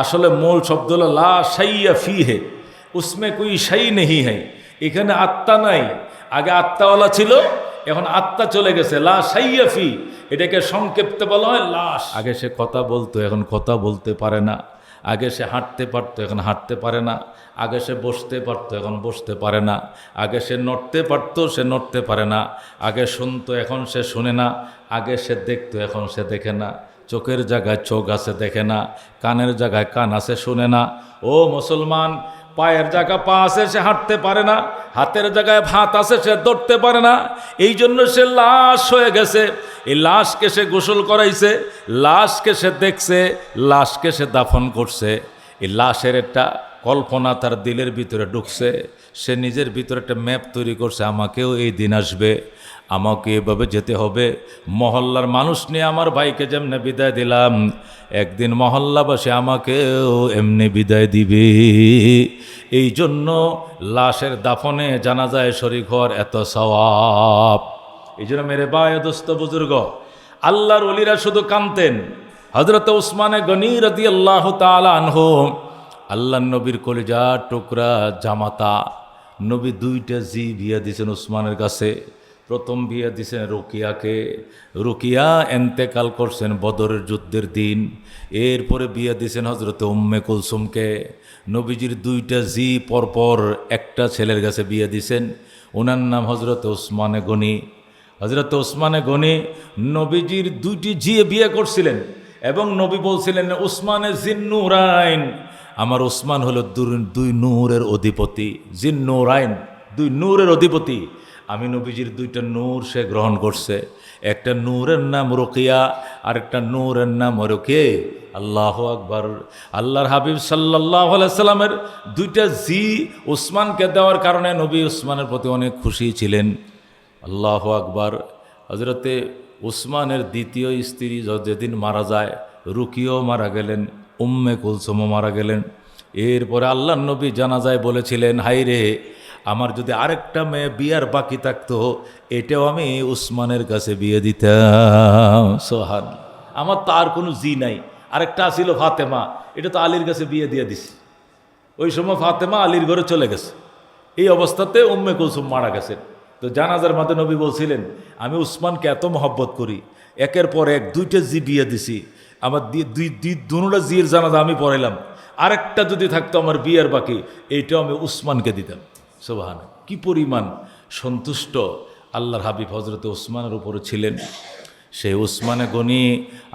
আসলে মূল শব্দ হলো লা শাইয়া ফিহে, উসমে কোই শাই নেহি হ্যায়, এখানে আত্মা নাই। আগে আত্মাওয়ালা ছিল, এখন আত্মা চলে গেছে, লা শাইয়া ফি, এটাকে সংক্ষিপ্ত বলা হয় লাশ। আগে সে কথা বলতো, এখন কথা বলতে পারে না। আগে সে হাঁটতে পারতো, এখন হাঁটতে পারে না। আগে সে বসতে পারতো, এখন বসতে পারে না। আগে সে নড়তে পারতো, সে নড়তে পারে না। আগে শুনতো, এখন সে শুনে না। আগে সে দেখতো, এখন সে দেখে না। চোখের জায়গায় চোখ আছে, দেখে না। কানের জায়গায় কান আছে, শুনে না। ও মুসলমান, পায়ের জায়গায় পা আছে, সে হাঁটতে পারে না। হাতের জায়গায় হাত আছে, সে ধরতে পারে না। এই জন্য সে লাশ হয়ে গেছে। এই লাশকে সে গোসল করাইছে, লাশকে সে দেখছে, লাশকে সে দাফন করছে। এই লাশের একটা কল্পনা তার দিলের ভিতরে ঢুকছে। সে নিজের ভিতরে একটা ম্যাপ তৈরি করছে, আমাকেও এই দিন আসবে, আমাকে এভাবে যেতে হবে। মহল্লার মানুষ নিয়ে আমার ভাইকে যেমনি বিদায় দিলাম, একদিন মহল্লাবাসী আমাকেও এমনি বিদায় দিবে। এই জন্য লাশের দাফনে জানাজায় শরীক হওয়ার এত সওয়াব। এই জন্য মেরে ভাই দোস্ত বুজুর্গ, আল্লাহর ওলিরা শুধু কানতেন। হযরত উসমানে গনি রাদিয়াল্লাহু তাআলা আনহু, আল্লাহর নবীর কলিজার টুকরা জামাতা, নবী 2টা জি বিয়ে দিয়েছেন উসমানের কাছে। প্রথম বিয়ে দিয়েছেন রুকিয়াকে, রুকিয়া এন্তেকাল করছেন বদরের যুদ্ধের দিন। এরপরে বিয়ে দিয়েছেন হজরত উম্মে কুলসুমকে। নবীজির 2টা জি পরপর একটা ছেলের কাছে বিয়ে দিয়েছেন, ওনার নাম হজরত উসমানে গনি। হজরত উসমানে গনি নবীজির 2টি জি বিয়ে করছিলেন এবং নবী বলছিলেন উসমানে জিন্নুরাইন, আমার উসমান হলো 2 নূরের অধিপতি। জিন্নুরাইন, 2 নূরের অধিপতি। আমি নবীজির 2টা নূর সে গ্রহণ করছে। একটা নূরের নাম রুকিয়া, আর একটা নূরের নাম রুকে। আল্লাহু আকবার। আল্লাহর হাবিব সাল্লাল্লাহু আলাইহি সাল্লামের 2টা জি উসমানকে দেওয়ার কারণে নবী উসমানের প্রতি অনেক খুশি ছিলেন। আল্লাহু আকবার। হযরতে উসমানের দ্বিতীয় স্ত্রী যেদিন মারা যায়, রুকিয়াও মারা গেলেন, উম্মে কুলসুমও মারা গেলেন। এরপরে আল্লাহর নবী জানাজায় বলেছিলেন, হাই রে, আমার যদি আরেকটা মেয়ে বিয়ার বাকি থাকতো, এটাও আমি উসমানের কাছে বিয়ে দিতাম। সোহান, আমার তো আর কোনো জি নাই। আরেকটা ছিল ফাতেমা, এটা তো আলীর কাছে বিয়ে দিয়ে দিছি। ওই সময় ফাতেমা আলীর ঘরে চলে গেছে। এই অবস্থাতে উম্মে কুলসুম মারা গেছেন। তো জানাজার মাঝে নবী বলছিলেন, আমি উসমানকে এত মহব্বত করি, একের পর এক দুইটা জি বিয়ে দিছি, আমার দুটা জির জানাজা আমি পড়াইলাম, আরেকটা যদি থাকতো আমার বিয়ের বাকি, এইটাও আমি উসমানকে দিতাম। সুবহান, কি পরিমাণ সন্তুষ্ট আল্লাহর হাবিব হজরত উসমানের উপরে ছিলেন। সেই উসমানে গনি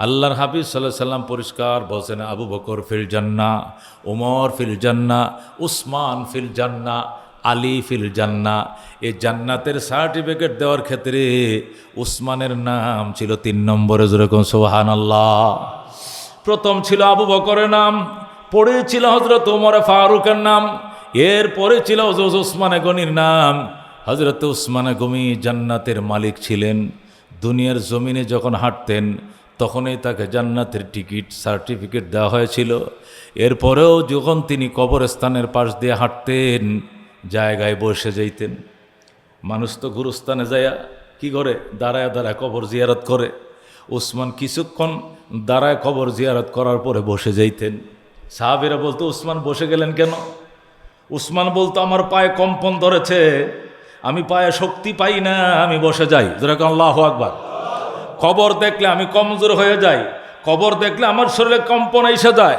আল্লাহর হাবিব সাল্লাল্লাহু আলাইহি সাল্লাম পরিষ্কার বলছেন, আবু বকর ফিল জান্নাহ, ওমর ফিল জান্নাহ, উসমান ফিল জান্নাহ, আলী ফিল জান্নাহ। এই জান্নাতের সার্টিফিকেট দেওয়ার ক্ষেত্রে উসমানের নাম ছিল 3 নম্বরে। যেরকম সুবহানাল্লাহ। প্রথম ছিল আবু বকরের নাম, পরে ছিল হজরত ওমর ফারুকের নাম, এরপরে ছিল হজরত উসমানে গনির নাম। হজরত উসমানে গনি জান্নাতের মালিক ছিলেন। দুনিয়ার জমিনে যখন হাঁটতেন তখনই তাকে জান্নাতের টিকিট সার্টিফিকেট দেওয়া হয়েছিল। এরপরেও যখন তিনি কবরস্থানের পাশ দিয়ে হাঁটতেন, জায়গায় বসে যাইতেন। মানুষ তো গুরুস্থানে যায়া কি করে, দাঁড়ায় দাঁড়ায় কবর জিয়ারত করে। উসমান কিছুক্ষণ দাঁড়ায় কবর জিয়ারত করার পরে বসে যাইতেন। সাহাবীরা বলতো, উসমান বসে গেলেন কেন? উসমান বলতো, আমার পায়ে কম্পন ধরেছে, আমি পায়ে শক্তি পাই না, আমি বসে যাই। যেরকম আল্লাহু আকবার। কবর দেখলে আমি কমজোর হয়ে যাই, কবর দেখলে আমার শরীরে কম্পন এসে যায়,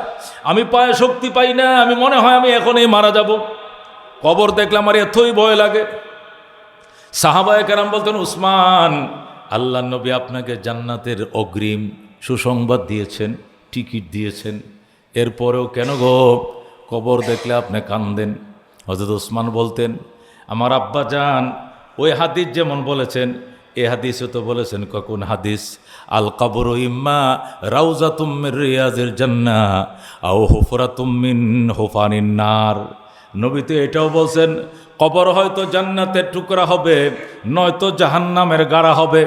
আমি পায়ে শক্তি পাই না, আমি মনে হয় আমি এখনই মারা যাব। কবর দেখলে আমার এতই ভয় লাগে। সাহাবায়ে কেরাম বলতেন, উসমান, আল্লাহ নবী আপনাকে জান্নাতের অগ্রিম সুসংবাদ দিয়েছেন, টিকিট দিয়েছেন, এরপরেও কেন গো কবর দেখলে আপনি কান্দেন? হযরত উসমান বলতেন, আমার আব্বা জান ওই হাদিস যেমন বলেছেন, এ হাদিসও তো বলেছেন। কোন হাদিস? আল কবরু ইম্মা রাউজাতুম মির রিয়াজিল জান্নাহ আও হুফরাতুম মিন হুফানিন নার। নবী তো এটাও বলছেন, কবর হয়তো জান্নাতের টুকরা হবে, নয়তো জাহান্নামের গাড়া হবে।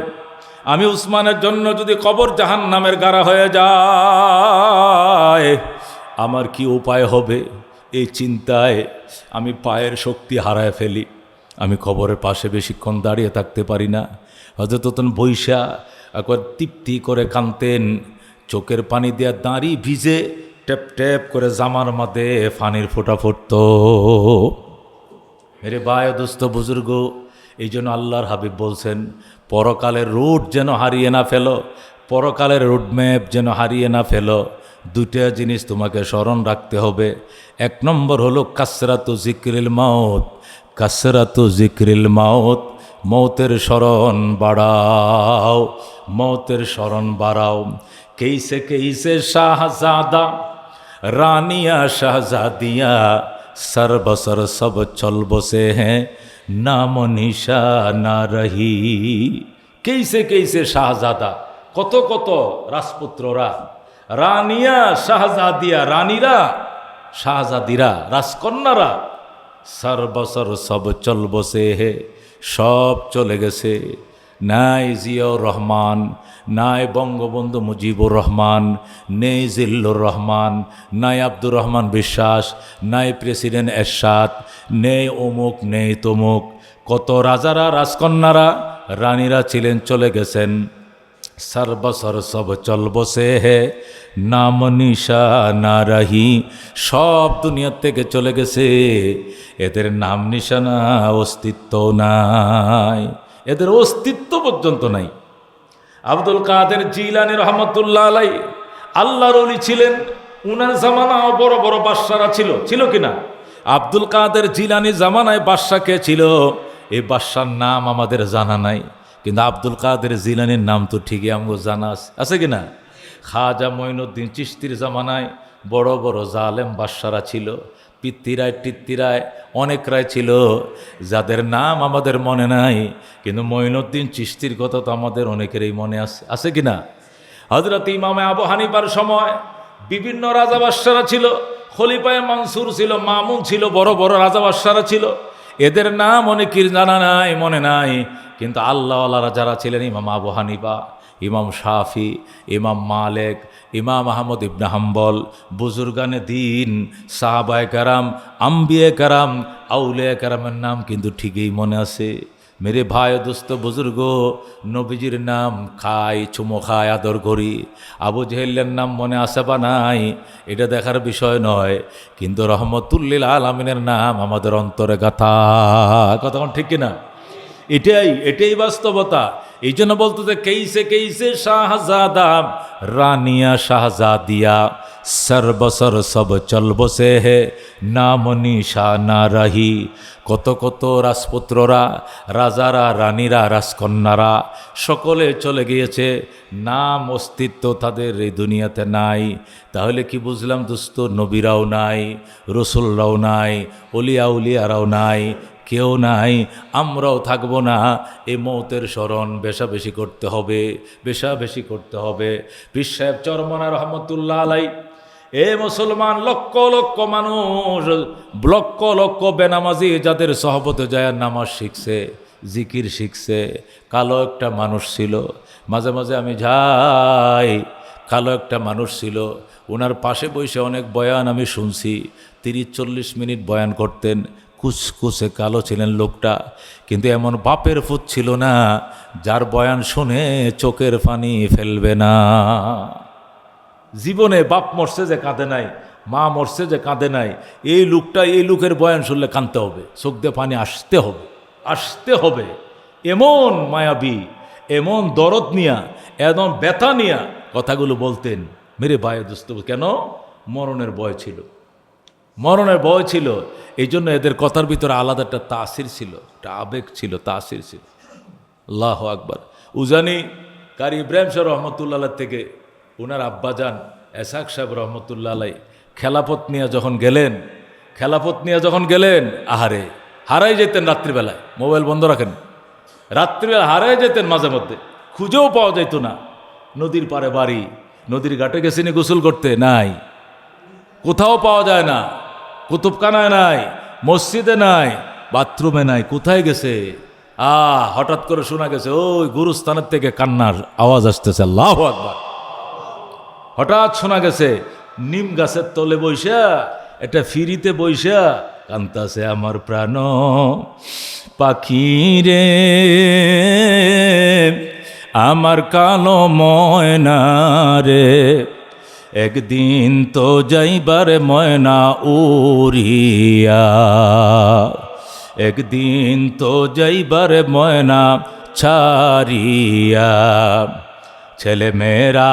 আমি উসমানের জন্য যদি কবর জাহান্নামের গাড়া হয়ে যায়, আমার কি উপায় হবে? এই চিন্তায় আমি পায়ের শক্তি হারায় ফেলি, আমি কবরের পাশে বেশিক্ষণ দাঁড়িয়ে থাকতে পারি না। হযরত বৈশা একবার তৃপ্তি করে কাঁদতেন, চোখের পানি দিয়ে দাঁড়ি ভিজে ট্যাপ ট্যাপ করে জামার মধ্যে পানির ফোঁটা ফুটত। মেরে বায় দোস্ত বুজুর্গ, এই জন্য আল্লাহর হাবিব বলছেন, পরকালের রুট যেন হারিয়ে না ফেলো, পরকালের রোডম্যাপ যেন হারিয়ে না ফেলো। দুইটা জিনিস তোমাকে স্মরণ রাখতে হবে। 1 নম্বর হলো কাসরাতু জিক্রিল মাউত, কাসরাতু জিক্রিল মাউত, মৌতের স্মরণ বাড়াও, মৌতের স্মরণ বাড়াও। কেইসে কেইসে শাহজাদা রানিয়া শাহজাদিয়া সর বসর সব চল বসে হ্যাঁ নাম নিশা না রহি। কেইসে কেইসে শাহজাদা, কত কত রাজপুত্ররা, রানিয়া শাহজাদিয়া, রানীরা, শাহজাদিরা, রাজকন্যারা, সর বসর সব চল বসে হে, সব চলে গেছে। নাই জিয়াউর রহমান, নাই বঙ্গবন্ধু মুজিবুর রহমান, নেই জিল্লুর রহমান, নাই আব্দুর রহমান বিশ্বাস, নাই প্রেসিডেন্ট এরশাদ, নেই অমুক নেই তমুক। কত রাজারা, রাজকন্যারা, রানীরা ছিলেন, চলে গেছেন। সর বসর সব চল বসে হে নাম নিশা না রহি, সব দুনিয়ার থেকে চলে গেছে, এদের নাম নিশানা অস্তিত্ব নাই, এদের অস্তিত্ব পর্যন্ত নাই। আব্দুল কাদের জিলানী রহমতুল্লাহ আলাই আল্লাহর ওলি ছিলেন, উনার জামানাও বড় বড় বাদশারা ছিল, ছিল কিনা? আব্দুল কাদের জিলানী জামানায় বাদশা কে ছিল? এই বাদশার নাম আমাদের জানা নাই, কিন্তু আব্দুল কাদের জিলানির নাম তো ঠিকই আমাকে জানা আছে কিনা? খাজা মঈনুদ্দিন চিশতির জামানায় বড় বড় জালেম বাদশারা ছিল, পিত্তিরায় টিত্তিরায় অনেক রায় ছিল, যাদের নাম আমাদের মনে নাই, কিন্তু মঈনুদ্দিন চিশতির কথা তো আমাদের অনেকেরই মনে আছে, আছে কিনা? হযরত ইমামে আবু হানিফার সময় বিভিন্ন রাজা বাদশারা ছিল, খলিফায়ে মানসুর ছিল, মামুন ছিল, বড় বড় রাজা বাদশারা ছিল, এদের নাম অনেকের জানা নাই, মনে নাই। কিন্তু আল্লাহওয়ালারা যারা ছিলেন, ইমাম আবু হানিফা, ইমাম শাফি, ইমাম মালিক, ইমাম আহমদ ইবনে হাম্বল, বুজুর্গানে দিন, সাহাবায়ে কেরাম, আম্বিয়ে কেরাম, আউলিয়া কেরামের নাম কিন্তু ঠিকই মনে আছে। মেরে ভাই দোস্ত বুজুর্গ, নবীজির নাম খাই, চুমো খায়, আদর করি। আবু জেহেলের নাম মনে আসে বা নাই এটা দেখার বিষয় নয়, কিন্তু রহমতুল্লিল আলামিনের নাম আমাদের অন্তরে গাথা। কথা ঠিক কিনা? এটাই বাস্তবতা। এই জন্য বলতো যে কেইসে শাহজাদা রানিয়া শাহজাদিয়া সরবসর সব চল বসে হে নাম নিশা না রাহি। কত কত রাজপুত্ররা, রাজারা, রানীরা, রাজকন্যারা সকলে চলে গিয়েছে, নাম অস্তিত্ব তাদের এই দুনিয়াতে নাই। তাহলে কি বুঝলাম দোস্ত? নবীরাও নাই, রসুলরাও নাই, অলিয়া উলিয়ারাও নাই, কেউ নাই, আমরাও থাকবো না। এই মৌতের স্মরণ বেশি করতে হবে, বেশি করতে হবে। পীর সাহেব চরমনা রহমতুল্লাহ আলাই, এ মুসলমান, লক্ষ লক্ষ মানুষ, লক্ষ লক্ষ বেনামাজি যাদের সহবতে যায় নামাজ শিখছে, জিকির শিখছে। কালো একটা মানুষ ছিল, মাঝে মাঝে আমি যাই, কালো একটা মানুষ ছিল, ওনার পাশে বসে অনেক বয়ান আমি শুনছি। 30-40 মিনিট বয়ান করতেন, কুচকুচে কালো ছিলেন লোকটা, কিন্তু এমন বাপের ফুট ছিল না যার বয়ান শুনে চোখের পানি ফেলবে না। জীবনে বাপ মরছে যে কাঁদে নাই, মা মরছে যে কাঁদে নাই, এই লোকের বয়ান শুনলে কাঁদতে হবে, চোখ দিয়ে পানি আসতে হবে। এমন মায়াবী, এমন দরদ নিয়া, এমন ব্যথা নিয়া কথাগুলো বলতেন। মেরে ভাই দোস্ত, কেন? মরণের ভয় ছিল। এই জন্য এদের কথার ভিতরে আলাদা একটা তাসির ছিল, একটা আবেগ ছিল, তাসির ছিল। আল্লাহু আকবার। উজানি কারি ইব্রাহিম শাহ রহমতুল্লাহ থেকে ওনার আব্বাজান এসাক সাহেব রহমতুল্লাহ আলাই খেলাফত নিয়ে যখন গেলেন, আহারে হারাই যেতেন রাত্রিবেলায়, মোবাইল বন্ধ রাখেন, রাত্রিবেলা হারাই যেতেন, মাঝে মধ্যে খুঁজেও পাওয়া যেত না। নদীর পারে বাড়ি, নদীর ঘাটে গেছিনি গোসল করতে, নাই, কোথাও পাওয়া যায় না, কুতুবখানায় নাই, মসজিদে নাই, বাথরুমে নাই, কোথায় গেছে? হঠাৎ করে শোনা গেছে ওই গুরুস্থানের থেকে কান্নার আওয়াজ আসতেছে। আল্লাহু আকবার। হঠাৎ শোনা গেছে নিম গাছের তলে বইসা, এটা ফিরিতে বইসা কান্তাছে আমার প্রাণ পাখি রে, আমার কালো ময়না রে, একদিন তো যাইবার ময়না উড়িয়া, একদিন তো যাইবার ময়না ছাড়িয়া। ছেলে মেয়েরা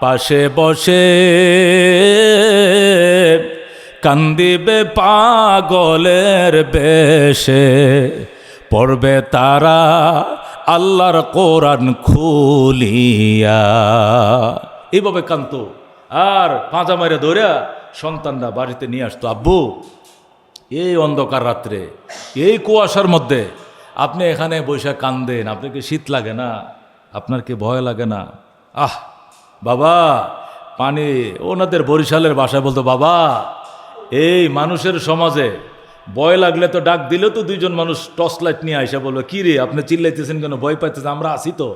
পাশে বসে কান্দিবে পাগলের বেশে, পড়বে তারা আল্লাহর কোরআন খুলিয়া। এইভাবে কান্ত, আর পাঁজা মারে ধরে সন্তানরা বাড়িতে নিয়ে আসতো। আব্বু, এই অন্ধকার রাত্রে, এই কুয়াশার মধ্যে আপনি এখানে বৈশাখ কান্দেন, আপনার কি শীত লাগে না? আপনার কি ভয় লাগে না? বাবা পানি, ওনাদের বরিশালের ভাষায় বলতো, বাবা এই মানুষের সমাজে ভয় লাগলে তো ডাক দিলেও তো দুইজন মানুষ টর্চ লাইট নিয়ে আইসা বলবে, কি রে আপনি চিল্লাইতেছেন কেন, ভয় পাইতেছেন? আমরা আছি তো,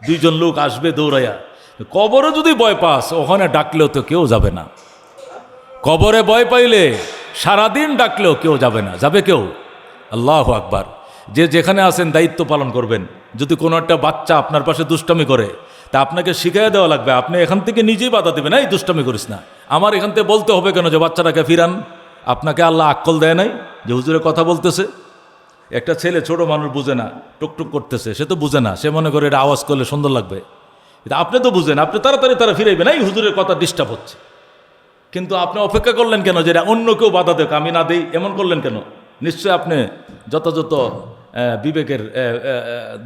দুইজন লোক আসবে দৌড়াইয়া। কবরে যদি ভয় পাস, ওখানে ডাকলেও তো কেউ যাবে না। কবরে ভয় পাইলে সারাদিন ডাকলেও কেউ যাবে না, যাবে কেউ? আল্লাহু আকবার। যে যেখানে আছেন দায়িত্ব পালন করবেন। যদি কোনো একটা বাচ্চা আপনার পাশে দুষ্টামি করে, তা আপনাকে শিখিয়ে দেওয়া লাগবে, আপনি এখান থেকে নিজেই বাধা দেবেন, এই দুষ্টামি করিস না। আমার এখান থেকে বলতে হবে কেন যে বাচ্চাটাকে ফিরান? আপনাকে আল্লাহ আক্কল দেয় নাই যে হুজুরে কথা বলতেছে? একটা ছেলে, ছোট মানুষ, বুঝে না, টুকটুক করতেছে, সে তো বুঝে না, সে মনে করে এটা আওয়াজ করলে সুন্দর লাগবে। আপনি তো বুঝেন, আপনি তাড়াতাড়ি তারা ফিরাইবেন, এই হুজুরের কথা ডিস্টার্ব হচ্ছে। কিন্তু আপনি অপেক্ষা করলেন কেন যে অন্য কেউ বাধা দেখ, আমি না দেই, এমন করলেন কেন? নিশ্চয় আপনি যথাযথ বিবেকের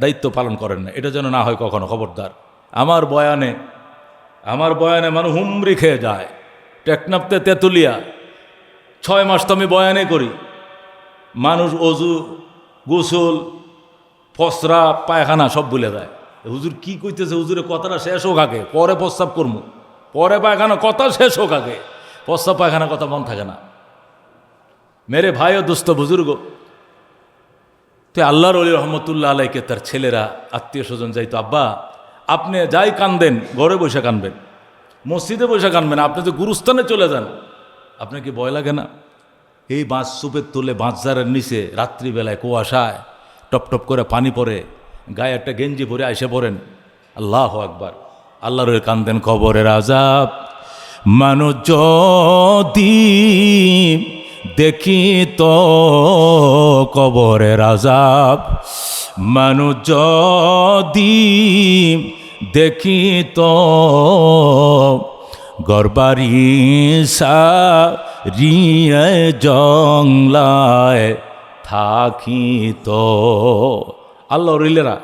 দায়িত্ব পালন করেন না। এটা যেন না হয় কখনো, খবরদার। আমার বয়ানে মানুষ হুমড়ি খেয়ে যায়। টেকনাফতে তেঁতুলিয়া 6 মাস তো আমি বয়ানে করি, মানুষ অজু, গোসল, ফসরা, পায়খানা সব ভুলে যায়। হুজুর কি কইতেছে, হুজুরের কথাটা শেষ হোক আগে, পরে প্রস্তাব করবো, পরে পায়খানা, কথা শেষ হোক আগে, প্রস্তাব পায়খানা কথা মন থাকে না। মেরে ভাই ও দোস্ত বুজুর্গ, তো আল্লাহর ওলি রহমতুল্লাহ আলাইকে তার ছেলেরা, আত্মীয় স্বজন যাইতো, আব্বা আপনি যাই কান্দেন ঘরে বসে কানবেন, মসজিদে বসে কানবেন, আপনি তো গুরুস্থানে চলে যান, আপনার কি ভয় লাগে না? এই বাঁশ সুপের তুলে বাঁশঝাড়ের নিচে রাত্রিবেলায় কুয়াশায় টপ টপ করে পানি পড়ে, গায়ে একটা গেঞ্জি পরে এসে পড়েন, আল্লাহু আকবার, আল্লাহর কান্দেন কবরের আযাব। মানুষ যদি দেখি তো কবরের আযাব, মানুষ যদি দেখি তো গরবারি সারিয়ে জংলায় থাকি তো। আল্লাহ রুলেরা,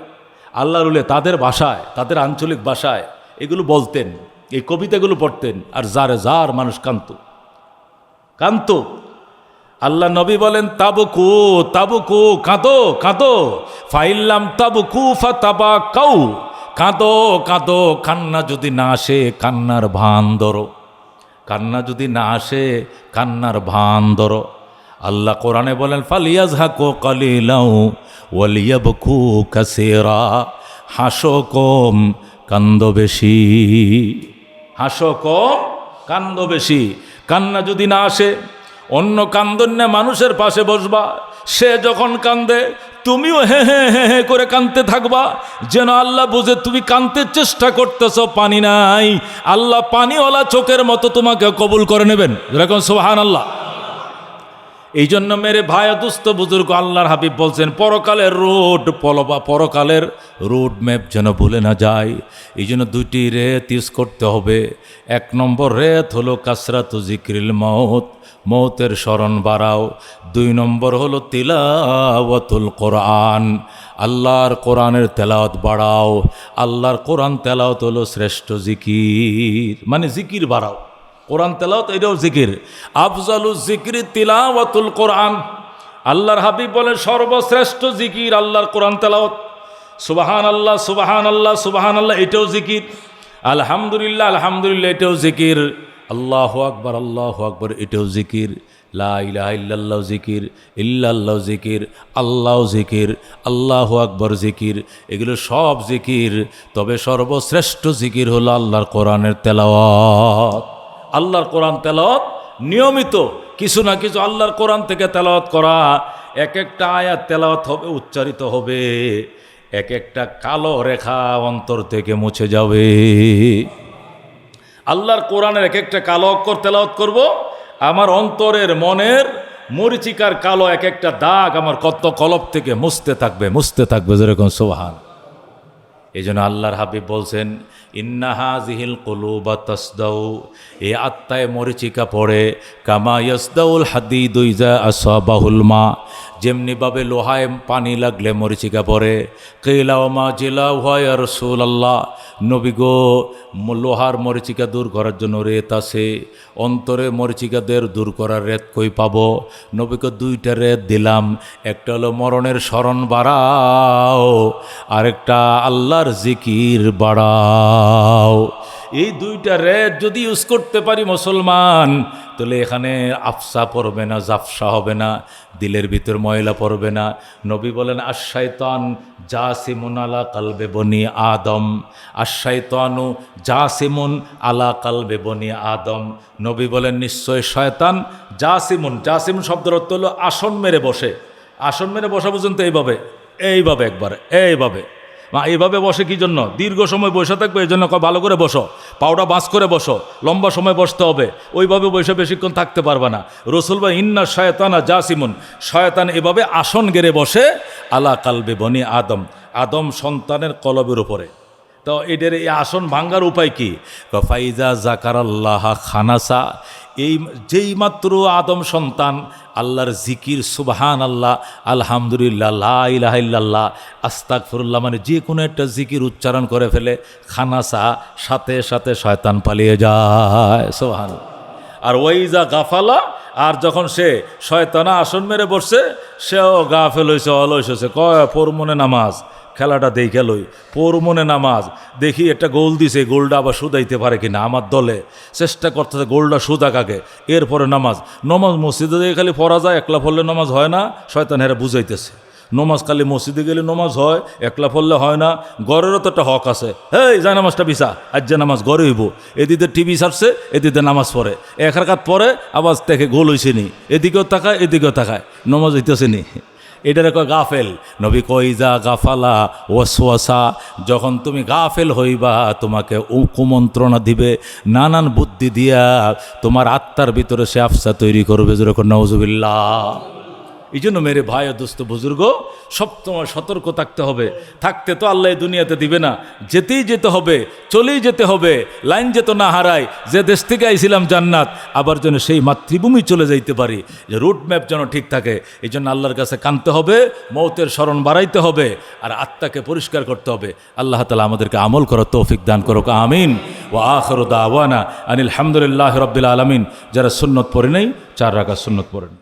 আল্লাহ রুলে তাদের ভাষায়, তাদের আঞ্চলিক ভাষায় এগুলো বলতেন, এই কবিতাগুলো পড়তেন, আর যারে যার মানুষ কান্ত। আল্লাহ নবী বলেন তাবুকু তাবুকু, কাঁদো কাঁদো, ফাইল্লাম তাবুকু ফাতাবা কাউ, কাঁদো কাঁদো, কান্না যদি না আসে কান্নার ভান ধরো, কান্না যদি না আসে কান্নার ভান ধরো। আল্লাহ কোরআনে বলেন ফালিয়াজহাকু কালিলাউ ওয়ালিয়াবকু কাসীরা, হাসো কম কান্দো বেশি, হাসো কম কান্দো বেশি। কান্না যদি না আসে অন্য কান্দন না, মানুষের পাশে বসবা, সে যখন কান্দে তুমিও হে হে হে হে করে কাঁদতে থাকবা, যেন আল্লাহ বুঝে তুমি কাঁদতে চেষ্টা করতেছ, পানি নাই, আল্লাহ পানিওয়ালা চোখের মতো তোমাকে কবুল করে নেবেন, যেরকম সুবহানাল্লাহ। এই জন্য মেরে ভাই দুস্থ বুজুর্গ, আল্লাহর হাবিব বলছেন পরকালের পরকালের রোড ম্যাপ যেন ভুলে না যায়। এই জন্য দুইটি রেত ইউজ করতে হবে। এক নম্বর রেত হলো কাসরাতু জিক্রিল মৌত, মৌতের স্মরণ বাড়াও। দুই নম্বর হলো তিলাওয়াতুল কোরআন, আল্লাহর কোরআনের তেলাওয়াত বাড়াও। আল্লাহর কোরআন তেলাওয়াত হলো শ্রেষ্ঠ জিকির, মানে জিকির বাড়াও। কোরআন তেলাওয়াত এটাও জিকির, আফজালুজ জিকরি তিলাওয়াতুল কোরআন। আল্লাহর হাবিব বলেন সর্বশ্রেষ্ঠ জিকির আল্লাহর কোরআন তেলাওয়াত। সুবহানাল্লাহ সুবহানাল্লাহ সুবহানাল্লাহ এটাও জিকির, আলহামদুলিল্লাহ আলহামদুলিল্লাহ এটাও জিকির, আল্লাহু আকবার এটাও জিকির, লা ইলাহা ইল্লাল্লাহ জিকির, ইল্লাল্লাহ জিকির, আল্লাহ জিকির, আল্লাহু আকবার জিকির, এগুলো সব জিকির। তবে সর্বশ্রেষ্ঠ জিকির হলো আল্লাহর কোরআনের তেলাওয়াত। আল্লাহর কোরআন তেলাওয়াত নিয়মিত কিছু না কিছু আল্লাহর কোরআন থেকে তেলাওয়াত করা। এক একটা আয়াত তেলাওয়াত হবে, উচ্চারিত হবে, এক একটা কালো রেখা অন্তর থেকে মুছে যাবে। আল্লাহর কোরআনের এক একটা কালো অক্ষর তেলাওয়াত করব, আমার অন্তরের মনের মরিচিকার কালো এক একটা দাগ আমার কলব থেকে মুছতে থাকবে যেরকম সুবহান। এই জন্য আল্লাহর হাবিব বলছেন ইন্না হাযিহিল কুলুবা তাসদাউ, এই আত্মায় মরিচিকা পড়ে, কামা ইয়াসদাউল হাদিদু ইযা আসাবাহুল মা, যেমনিভাবে লোহায় পানি লাগলে মরিচিকা পড়ে। কিলা ওয়া মা জিলাউহা ইয়া রাসূলুল্লাহ, নবী গো লোহার মরিচিকা দূর করার জন্য রেত আছে, অন্তরে মরিচিকাদের দূর করার রেত কই পাবো? নবীকে দুইটা রেত দিলাম, একটা হলো মরণের স্মরণ বাড়াও, আরেকটা আল্লাহর জিকির বাড়াও। এই দুইটা রেত যদি ইউজ করতে পারি মুসলমান, তাহলে এখানে আফসা পড়বে না, জাফসা হবে না, দিলের ভিতর ময়লা পড়বে না। নবী বলেন আশ-শাইতান জাসিমুন আলা কালবে বনি আদম, আশ-শাইতানু জাসিমুন আলা কালবে বনি আদম। নবী বলেন নিশ্চয় শয়তান জাসিমুন, জাসিমুন শব্দের অর্থ হলো আসন মেরে বসে। আসন মেরে বসা পর্যন্ত এইভাবে একবার এইভাবে বসে কি জন্য? দীর্ঘ সময় বসে থাকবে, এই জন্য ভালো করে বসো, পাউডা বাঁচ করে বসো, লম্বা সময় বসতে হবে, ওইভাবে বসে বেশিক্ষণ থাকতে পারবে না। রসুল ভাই ইন্না শয়তানা জাসিমুন, শয়তান এভাবে আসন গেড়ে বসে আলা কালবে বনি আদম, আদম সন্তানের কলবের উপরে। তো এদের এই আসন ভাঙ্গার উপায় কি? ফাইজা জাকারাল্লাহ খানাসা, যেই মাত্র আদম সন্তান আল্লাহর জিকির সুবহান আল্লাহ, আলহামদুলিল্লাহ, লা ইলাহা ইল্লাল্লাহ, আস্তাগফিরুল্লাহ, মানে যে কোনো একটা জিকির উচ্চারণ করে ফেলে, খানাসা, সাথে সাথে শয়তান পালিয়ে যায়। সুবহান। আর ওয়াইজা গাফালা, আর যখন সে শয়তানা আসন মেরে বসছে, সেও গাফেল হয়েছে, অলস কয় পরমনে নামাজ, খেলাটা দেখে লই, পরমনে নামাজ, দেখি একটা গোল দিছে, গোলটা আবার শুধাইতে পারে কিনা, আমার দলে চেষ্টা করতেছে গোলটা শুধা কাকে, এরপরে নামাজ মসজিদে দিয়ে খালি পড়া যায়, একলা পড়লে নামাজ হয় না, শয়তান হেরা বুঝাইতেছে, নমাজ খালি মসজিদে গেলে নমাজ হয়, একলা পড়লে হয় না। গড়েরও তো একটা হক আছে। এই যা নামাজটা বিছা, আজ যে নামাজ গড়ে হইব। এদিকে টিভি ছাড়ছে, এদিকে নামাজ পড়ে, এক রাকাত পরে আবার দেখে গোল হইছে নি, এদিকেও তাকায় এদিকেও তাকায়, নমাজ হইতেছে নি। এটারে কয় গাফেল। নবী কই যা গাফালা ওয়াসওয়াসা, যখন তুমি গাফেল হইবা তোমাকে কুমন্ত্রণা দিবে, নানান বুদ্ধি দিয়া তোমার আত্মার ভিতরে সে আফসা তৈরি করবে, যেরকম নাউজুবিল্লাহ। এই জন্য মেরে ভাই ও দোস্ত বুজুর্গ, সব তোমার সতর্ক থাকতে হবে। থাকতে তো আল্লাহ এই দুনিয়াতে দিবে না, যেতেই যেতে হবে, চলেই যেতে হবে। লাইন যেত না হারাই, যে দেশ থেকে আইছিলাম জান্নাত, আবার যেন সেই মাতৃভূমি চলে যাইতে পারি, যে রুট ম্যাপ যেন ঠিক থাকে। এই জন্য আল্লাহর কাছে কাঁদতে হবে, মৌতের স্মরণ বাড়াইতে হবে, আর আত্মাকে পরিষ্কার করতে হবে। আল্লাহ তাআলা আমাদেরকে আমল করার তৌফিক দান করুক, আমিন। ওয়া আখিরু দাওয়ানা আনিল হামদুলিল্লাহি রাব্বিল আলামিন। যারা সুন্নত পড়ে নেই 4 রাকাত সুন্নত পড়েন।